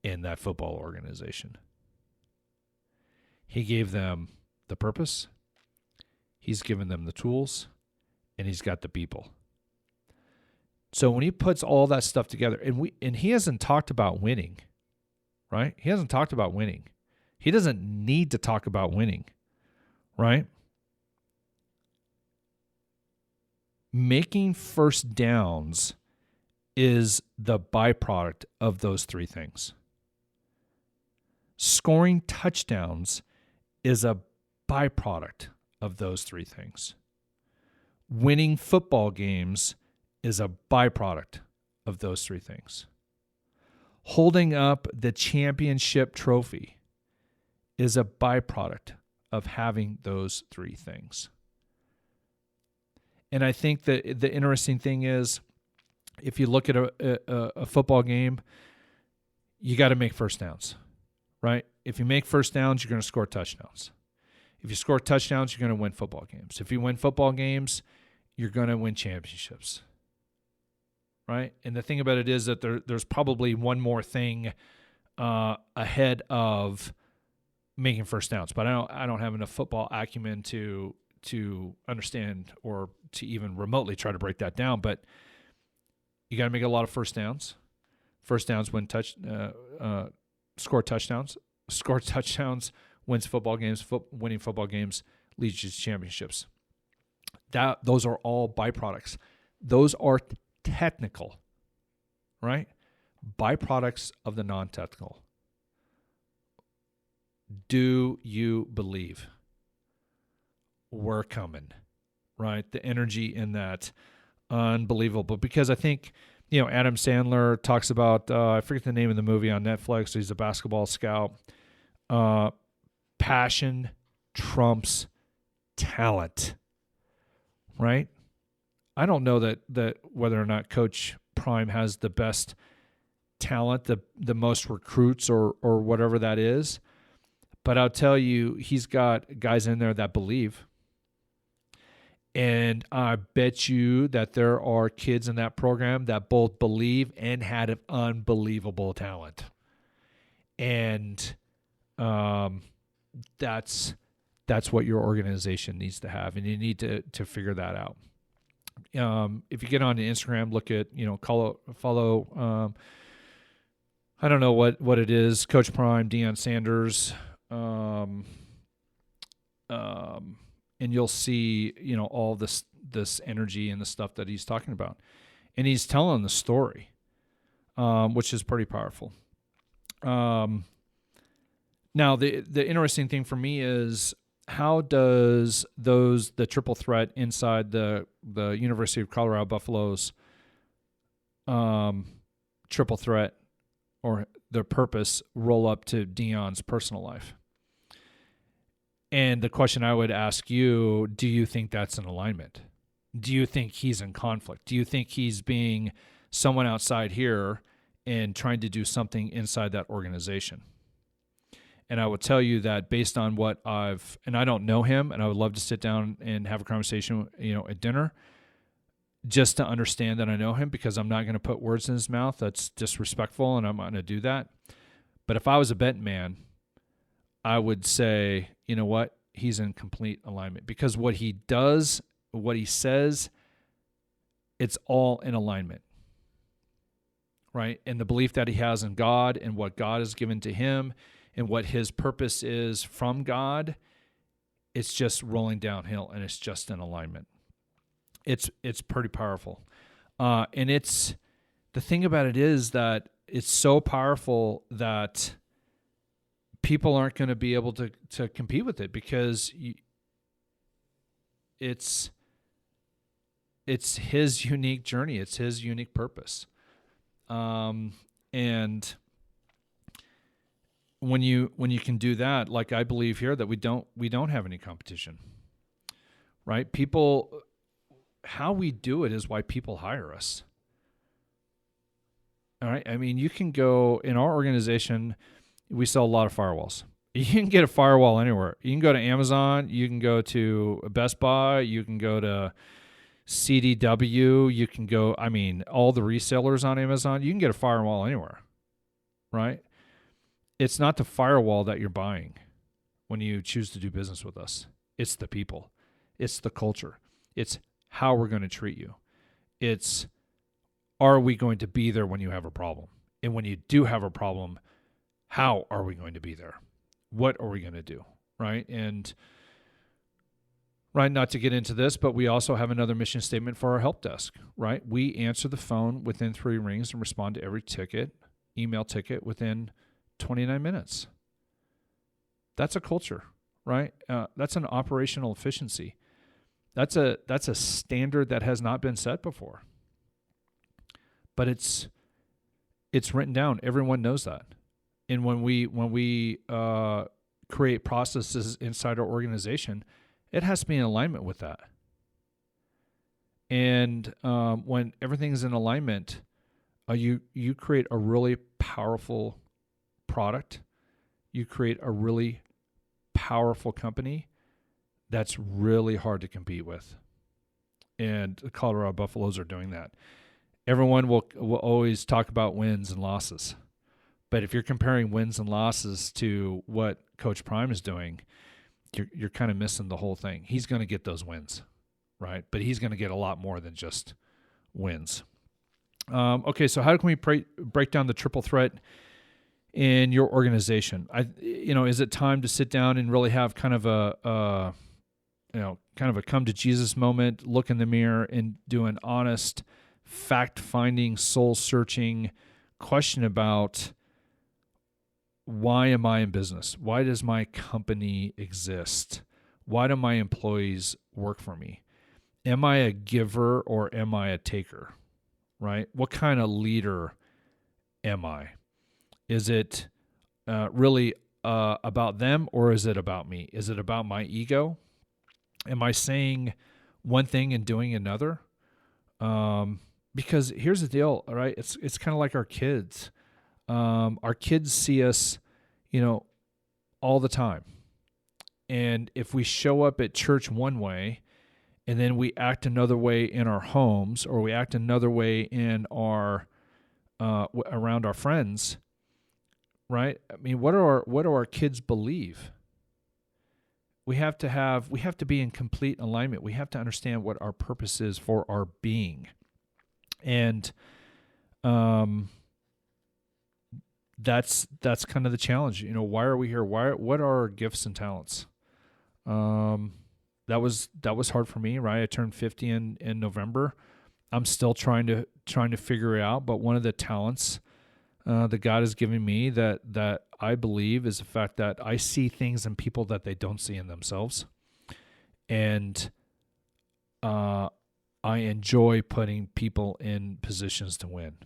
in that football organization? He gave them the purpose. He's given them the tools, and he's got the people. So when he puts all that stuff together, and he hasn't talked about winning, right? He hasn't talked about winning. He doesn't need to talk about winning, right? Making first downs is the byproduct of those three things. Scoring touchdowns is a byproduct of those three things. Winning football games is a byproduct of those three things. Holding up the championship trophy is a byproduct of having those three things. And I think that the interesting thing is, if you look at a football game, you got to make first downs, right? If you make first downs, you're going to score touchdowns. If you score touchdowns, you're going to win football games. If you win football games, you're going to win championships, right? And the thing about it is that there's probably one more thing ahead of making first downs, but I don't have enough football acumen to understand or to even remotely try to break that down. But you got to make a lot of first downs. First downs win score touchdowns. Score touchdowns wins football games. Winning football games leads you to championships. Those are all byproducts. Those are technical, right? Byproducts of the non-technical. Do you believe? We're coming, right? The energy in that, unbelievable. Because I think, Adam Sandler talks about, I forget the name of the movie on Netflix. He's a basketball scout. Passion trumps talent, right? I don't know that whether or not Coach Prime has the best talent, the most recruits or whatever that is, but I'll tell you, he's got guys in there that believe. And I bet you that there are kids in that program that both believe and had an unbelievable talent. And that's what your organization needs to have, and you need to figure that out. If you get onto Instagram, look at, follow, I don't know what it is, Coach Prime, Deion Sanders, and you'll see, all this energy and the stuff that he's talking about. And he's telling the story. which is pretty powerful. Now, the interesting thing for me is, how does the triple threat inside the University of Colorado Buffaloes triple threat, or their purpose, roll up to Deion's personal life? And the question I would ask you, do you think that's in alignment? Do you think he's in conflict? Do you think he's being someone outside here and trying to do something inside that organization? And I will tell you that based on what and I don't know him, and I would love to sit down and have a conversation, at dinner, just to understand that I know him, because I'm not going to put words in his mouth. That's disrespectful, and I'm not going to do that. But if I was a betting man, I would say, you know what? He's in complete alignment, because what he does, what he says, it's all in alignment, right? And the belief that he has in God and what God has given to him and what his purpose is from God, it's just rolling downhill, and it's just in alignment. It's pretty powerful. And the thing about it is that it's so powerful that people aren't going to be able to compete with it, because it's his unique journey. It's his unique purpose. And when you can do that, like I believe here, that we don't have any competition, right? People, how we do it is why people hire us. All right. I mean, you can go in our organization, we sell a lot of firewalls. You can get a firewall anywhere. You can go to Amazon. You can go to Best Buy. You can go to CDW. You can go, all the resellers on Amazon. You can get a firewall anywhere, right? It's not the firewall that you're buying when you choose to do business with us. It's the people. It's the culture. It's how we're going to treat you. It's, are we going to be there when you have a problem? And when you do have a problem, how are we going to be there? What are we going to do, right? And, right, not to get into this, but we also have another mission statement for our help desk, right? We answer the phone within 3 rings and respond to every email ticket within 29 minutes. That's a culture, right? That's an operational efficiency. That's a standard that has not been set before. But it's written down. Everyone knows that. And when we create processes inside our organization, it has to be in alignment with that. And when everything's in alignment, you create a really powerful product. You create a really powerful company that's really hard to compete with. And the Colorado Buffaloes are doing that. Everyone will always talk about wins and losses. But if you're comparing wins and losses to what Coach Prime is doing, you're kind of missing the whole thing. He's going to get those wins, right? But he's going to get a lot more than just wins. Okay, so how can we break down the triple threat in your organization? Is it time to sit down and really have kind of a come to Jesus moment, look in the mirror and do an honest, fact-finding, soul-searching question about, why am I in business? Why does my company exist? Why do my employees work for me? Am I a giver or am I a taker? Right? What kind of leader am I? Is it really about them, or is it about me? Is it about my ego? Am I saying one thing and doing another? Because here's the deal, all right? It's kind of like our kids. Our kids see us, all the time. And if we show up at church one way, and then we act another way in our homes, or we act another way in our around our friends, right? I mean, what do our kids believe? We have to be in complete alignment. We have to understand what our purpose is for our being. And that's kind of the challenge. Why are we here? What are our gifts and talents? That was hard for me, right? I turned 50 in November. I'm still trying to figure it out. But one of the talents that God has given me that I believe is the fact that I see things in people that they don't see in themselves, and I enjoy putting people in positions to win.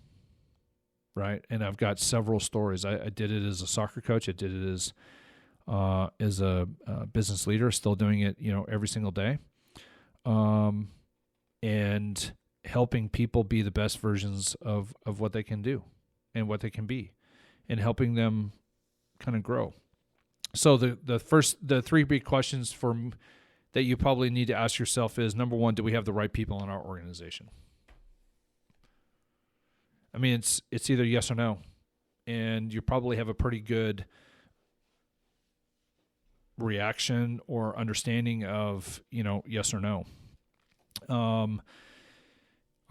Right, and I've got several stories. I did it as a soccer coach. I did it as a business leader. Still doing it, every single day. And helping people be the best versions of what they can do and what they can be, and helping them kind of grow. So the three big questions that you probably need to ask yourself is, number one, do we have the right people in our organization? I mean, it's either yes or no, and you probably have a pretty good reaction or understanding of, yes or no. Are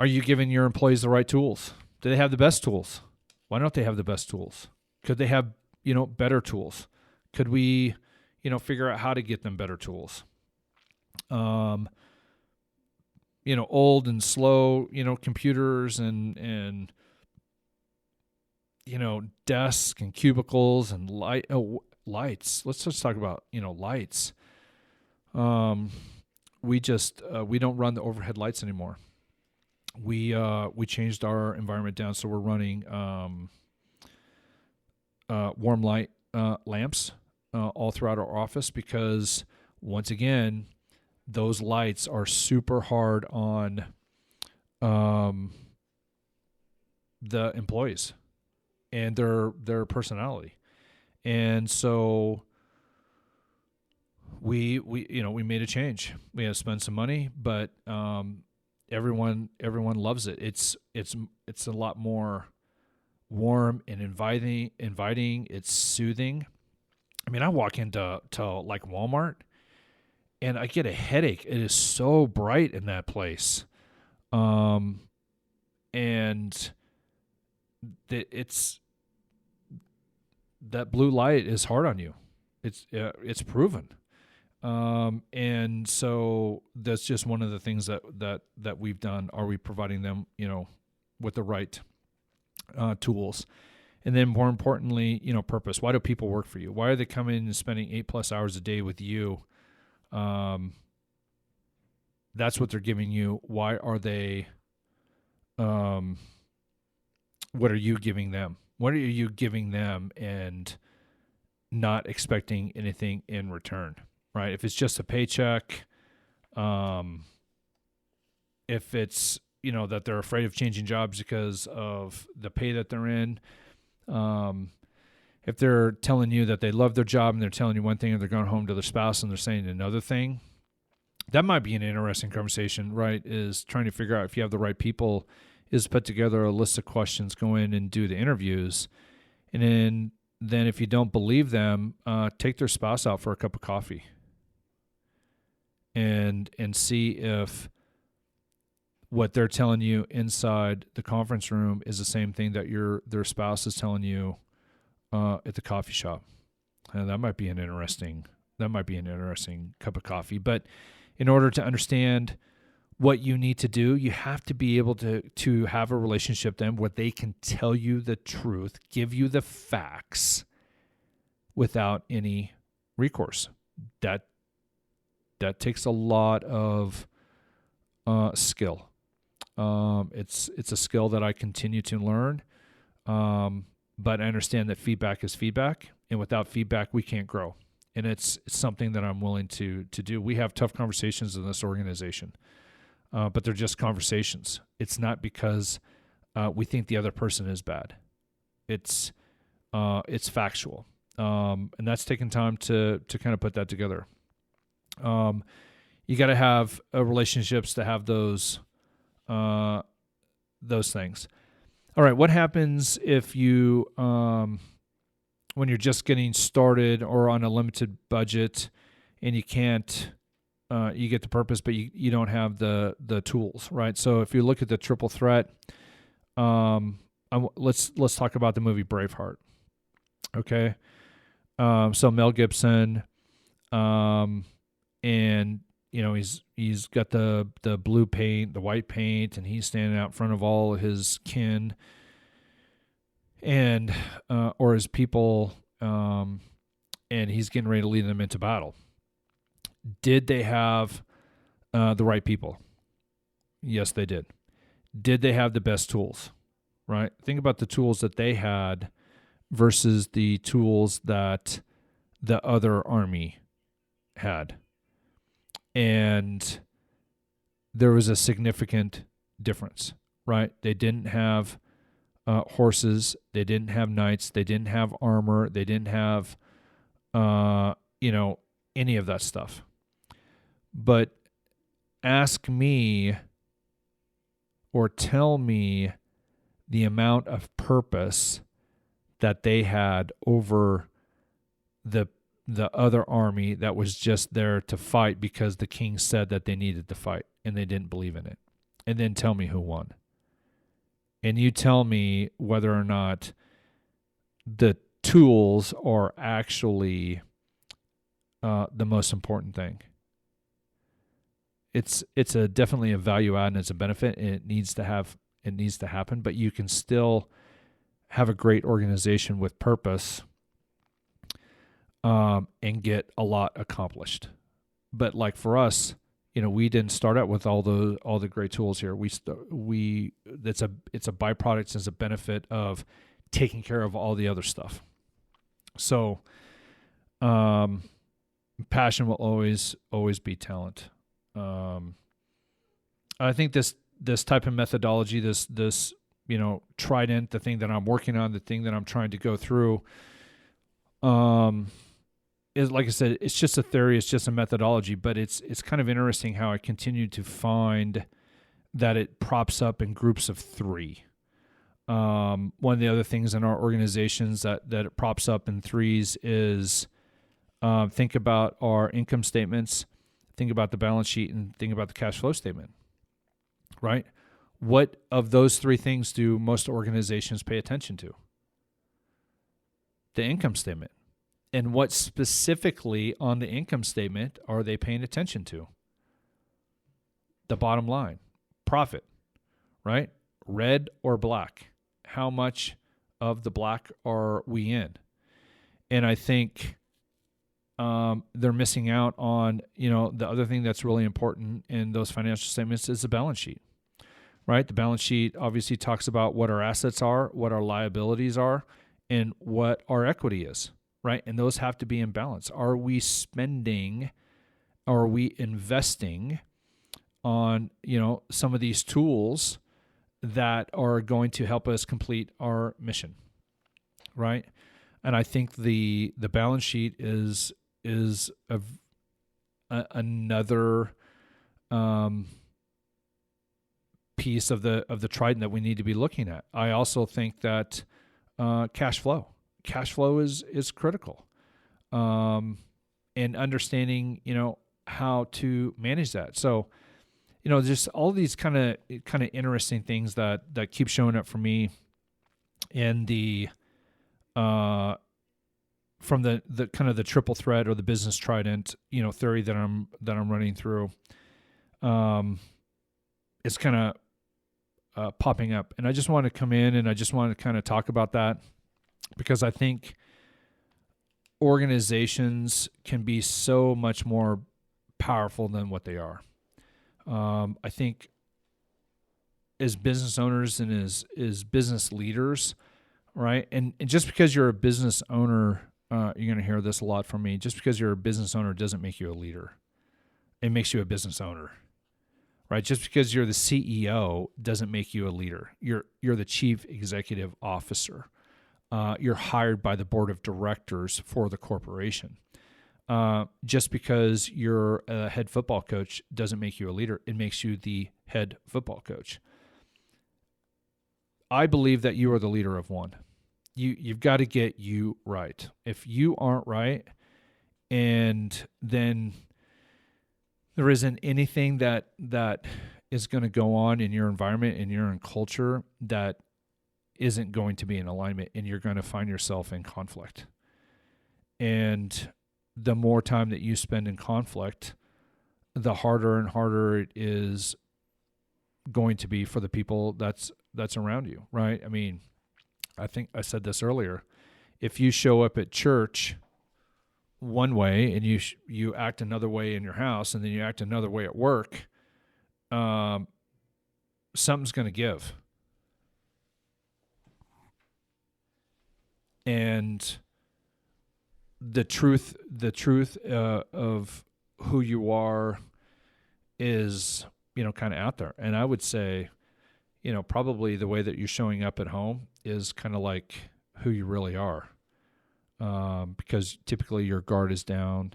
you giving your employees the right tools? Do they have the best tools? Why don't they have the best tools? Could they have, better tools? Could we, figure out how to get them better tools? Old and slow, computers and desks and cubicles and lights. Let's just talk about, lights. We don't run the overhead lights anymore. We changed our environment down, so we're running warm light lamps all throughout our office, because once again, those lights are super hard on the employees and their personality. And so we made a change. We had to spend some money, but everyone loves it. It's a lot more warm and inviting. It's soothing. I mean, I walk into like Walmart and I get a headache. It is so bright in that place. And that blue light is hard on you. It's proven. And so that's just one of the things that we've done. Are we providing them, with the right tools? And then more importantly, purpose. Why do people work for you? Why are they coming and spending 8+ hours a day with you? That's what they're giving you. Why are they, what are you giving them? What are you giving them and not expecting anything in return, right? If it's just a paycheck, if it's, that they're afraid of changing jobs because of the pay that they're in, if they're telling you that they love their job and they're telling you one thing and they're going home to their spouse and they're saying another thing, that might be an interesting conversation, right? Is trying to figure out if you have the right people, is put together a list of questions, go in and do the interviews. And then if you don't believe them, take their spouse out for a cup of coffee and see if what they're telling you inside the conference room is the same thing that their spouse is telling you at the coffee shop. And that might be an interesting cup of coffee. But in order to understand what you need to do, you have to be able to have a relationship then where they can tell you the truth, give you the facts without any recourse. That takes a lot of skill. It's a skill that I continue to learn, but I understand that feedback is feedback, and without feedback, we can't grow. And it's something that I'm willing to do. We have tough conversations in this organization, but they're just conversations. It's not because we think the other person is bad. It's factual, and that's taken time to kind of put that together. You got to have relationships to have those things. All right, what happens if you when you're just getting started or on a limited budget and you can't you get the purpose but you don't have the tools, right? So if you look at the triple threat, let's talk about the movie Braveheart. Okay, so Mel Gibson, and he's got the blue paint, the white paint, and he's standing out in front of all his kin and or his people, and he's getting ready to lead them into battle. Did they have the right people? Yes, they did. Did they have the best tools? Right? Think about the tools that they had versus the tools that the other army had. And there was a significant difference, right? They didn't have horses. They didn't have knights. They didn't have armor. They didn't have, any of that stuff. But ask me or tell me the amount of purpose that they had over the other army that was just there to fight because the king said that they needed to fight and they didn't believe in it. And then tell me who won. And you tell me whether or not the tools are actually the most important thing. It's definitely a value add and it's a benefit, and it needs to happen, but you can still have a great organization with purpose and get a lot accomplished. But like for us, we didn't start out with all the great tools here. It's a byproduct, it's a benefit of taking care of all the other stuff. So passion will always be talent. I think this type of methodology, this Trident, the thing that I'm working on, the thing that I'm trying to go through, is, like I said, it's just a theory, it's just a methodology, but it's kind of interesting how I continue to find that it props up in groups of 3. One of the other things in our organizations that it props up in 3s is think about our income statements, think about the balance sheet, and think about the cash flow statement, right? What of those 3 things do most organizations pay attention to? The income statement. And what specifically on the income statement are they paying attention to? The bottom line, profit, right? Red or black? How much of the black are we in? And I think they're missing out on, the other thing that's really important in those financial statements is the balance sheet, right? The balance sheet obviously talks about what our assets are, what our liabilities are, and what our equity is, right? And those have to be in balance. Are we spending, are we investing on, some of these tools that are going to help us complete our mission, right? And I think the balance sheet is another piece of the Trident that we need to be looking at. I also think that cash flow is critical, and understanding how to manage that. So just all these kind of interesting things that keep showing up for me in the from the kind of the triple thread or the business Trident theory that I'm running through. It's kind of popping up, and I just want to come in and I just want to kind of talk about that, because I think organizations can be so much more powerful than what they are. I think as business owners and as business leaders, right? And just because you're a business owner, you're going to hear this a lot from me. Just because you're a business owner doesn't make you a leader. It makes you a business owner, right? Just because you're the CEO doesn't make you a leader. You're the chief executive officer. You're hired by the board of directors for the corporation. Just because you're a head football coach doesn't make you a leader. It makes you the head football coach. I believe that you are the leader of one. You've got to get you right. If you aren't right, and then there isn't anything that is going to go on in your environment, in your culture, that isn't going to be in alignment, and you're going to find yourself in conflict. And the more time that you spend in conflict, the harder and harder it is going to be for the people that's around you, right? I mean, I think I said this earlier. If you show up at church one way and you act another way in your house, and then you act another way at work, something's going to give. And the truth of who you are is, kind of out there. And I would say, probably the way that you're showing up at home is kind of like who you really are. Because typically your guard is down,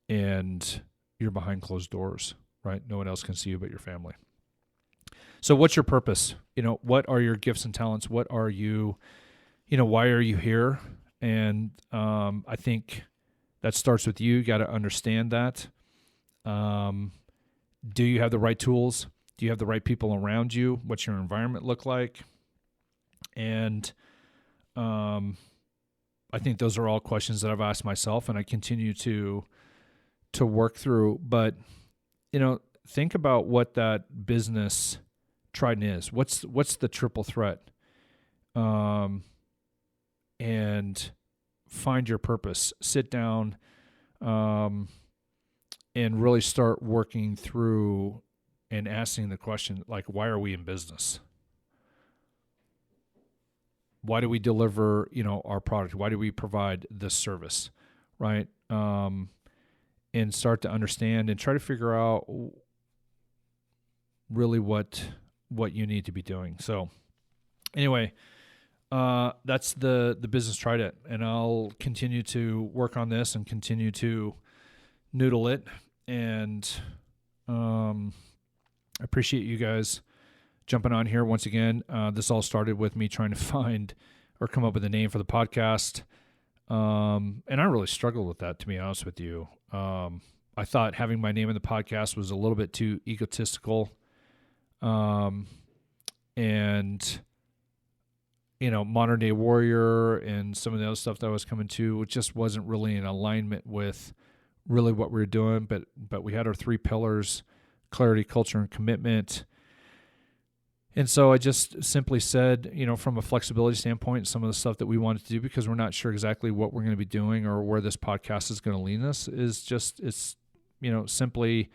and you're behind closed doors, right? No one else can see you but your family. So what's your purpose? What are your gifts and talents? What are you, why are you here? And I think that starts with you. You got to understand that. Do you have the right tools? Do you have the right people around you? What's your environment look like? And I think those are all questions that I've asked myself, and I continue to work through. But think about what that business Trident is. What's the triple threat? And find your purpose. Sit down, and really start working through and asking the question, like, why are we in business? Why do we deliver, our product? Why do we provide this service, right? And start to understand and try to figure out really what you need to be doing. So anyway, that's the business Trident, and I'll continue to work on this and continue to noodle it. And I appreciate you guys jumping on here once again. This all started with me trying to find or come up with a name for the podcast. And I really struggled with that, to be honest with you. I thought having my name in the podcast was a little bit too egotistical. And, Modern Day Warrior and some of the other stuff that I was coming to, it just wasn't really in alignment with really what we were doing. But we had our 3 pillars: clarity, culture, and commitment. And so I just simply said, from a flexibility standpoint, some of the stuff that we wanted to do, because we're not sure exactly what we're going to be doing or where this podcast is going to lead us, it's simply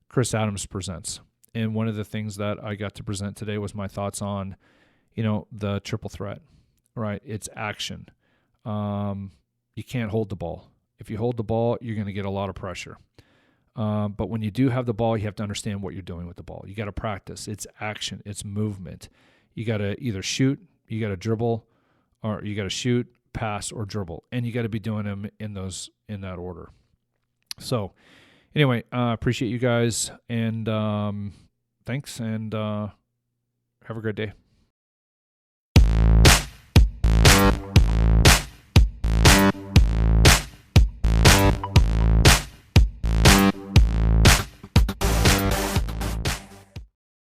Chris Adams Presents. And one of the things that I got to present today was my thoughts on, the triple threat, right? It's action. You can't hold the ball. If you hold the ball, you're going to get a lot of pressure. But when you do have the ball, you have to understand what you're doing with the ball. You got to practice. It's action. It's movement. You got to either shoot, you got to dribble, or you got to shoot, pass, or dribble. And you got to be doing them in that order. So anyway, appreciate you guys, and thanks, and have a great day.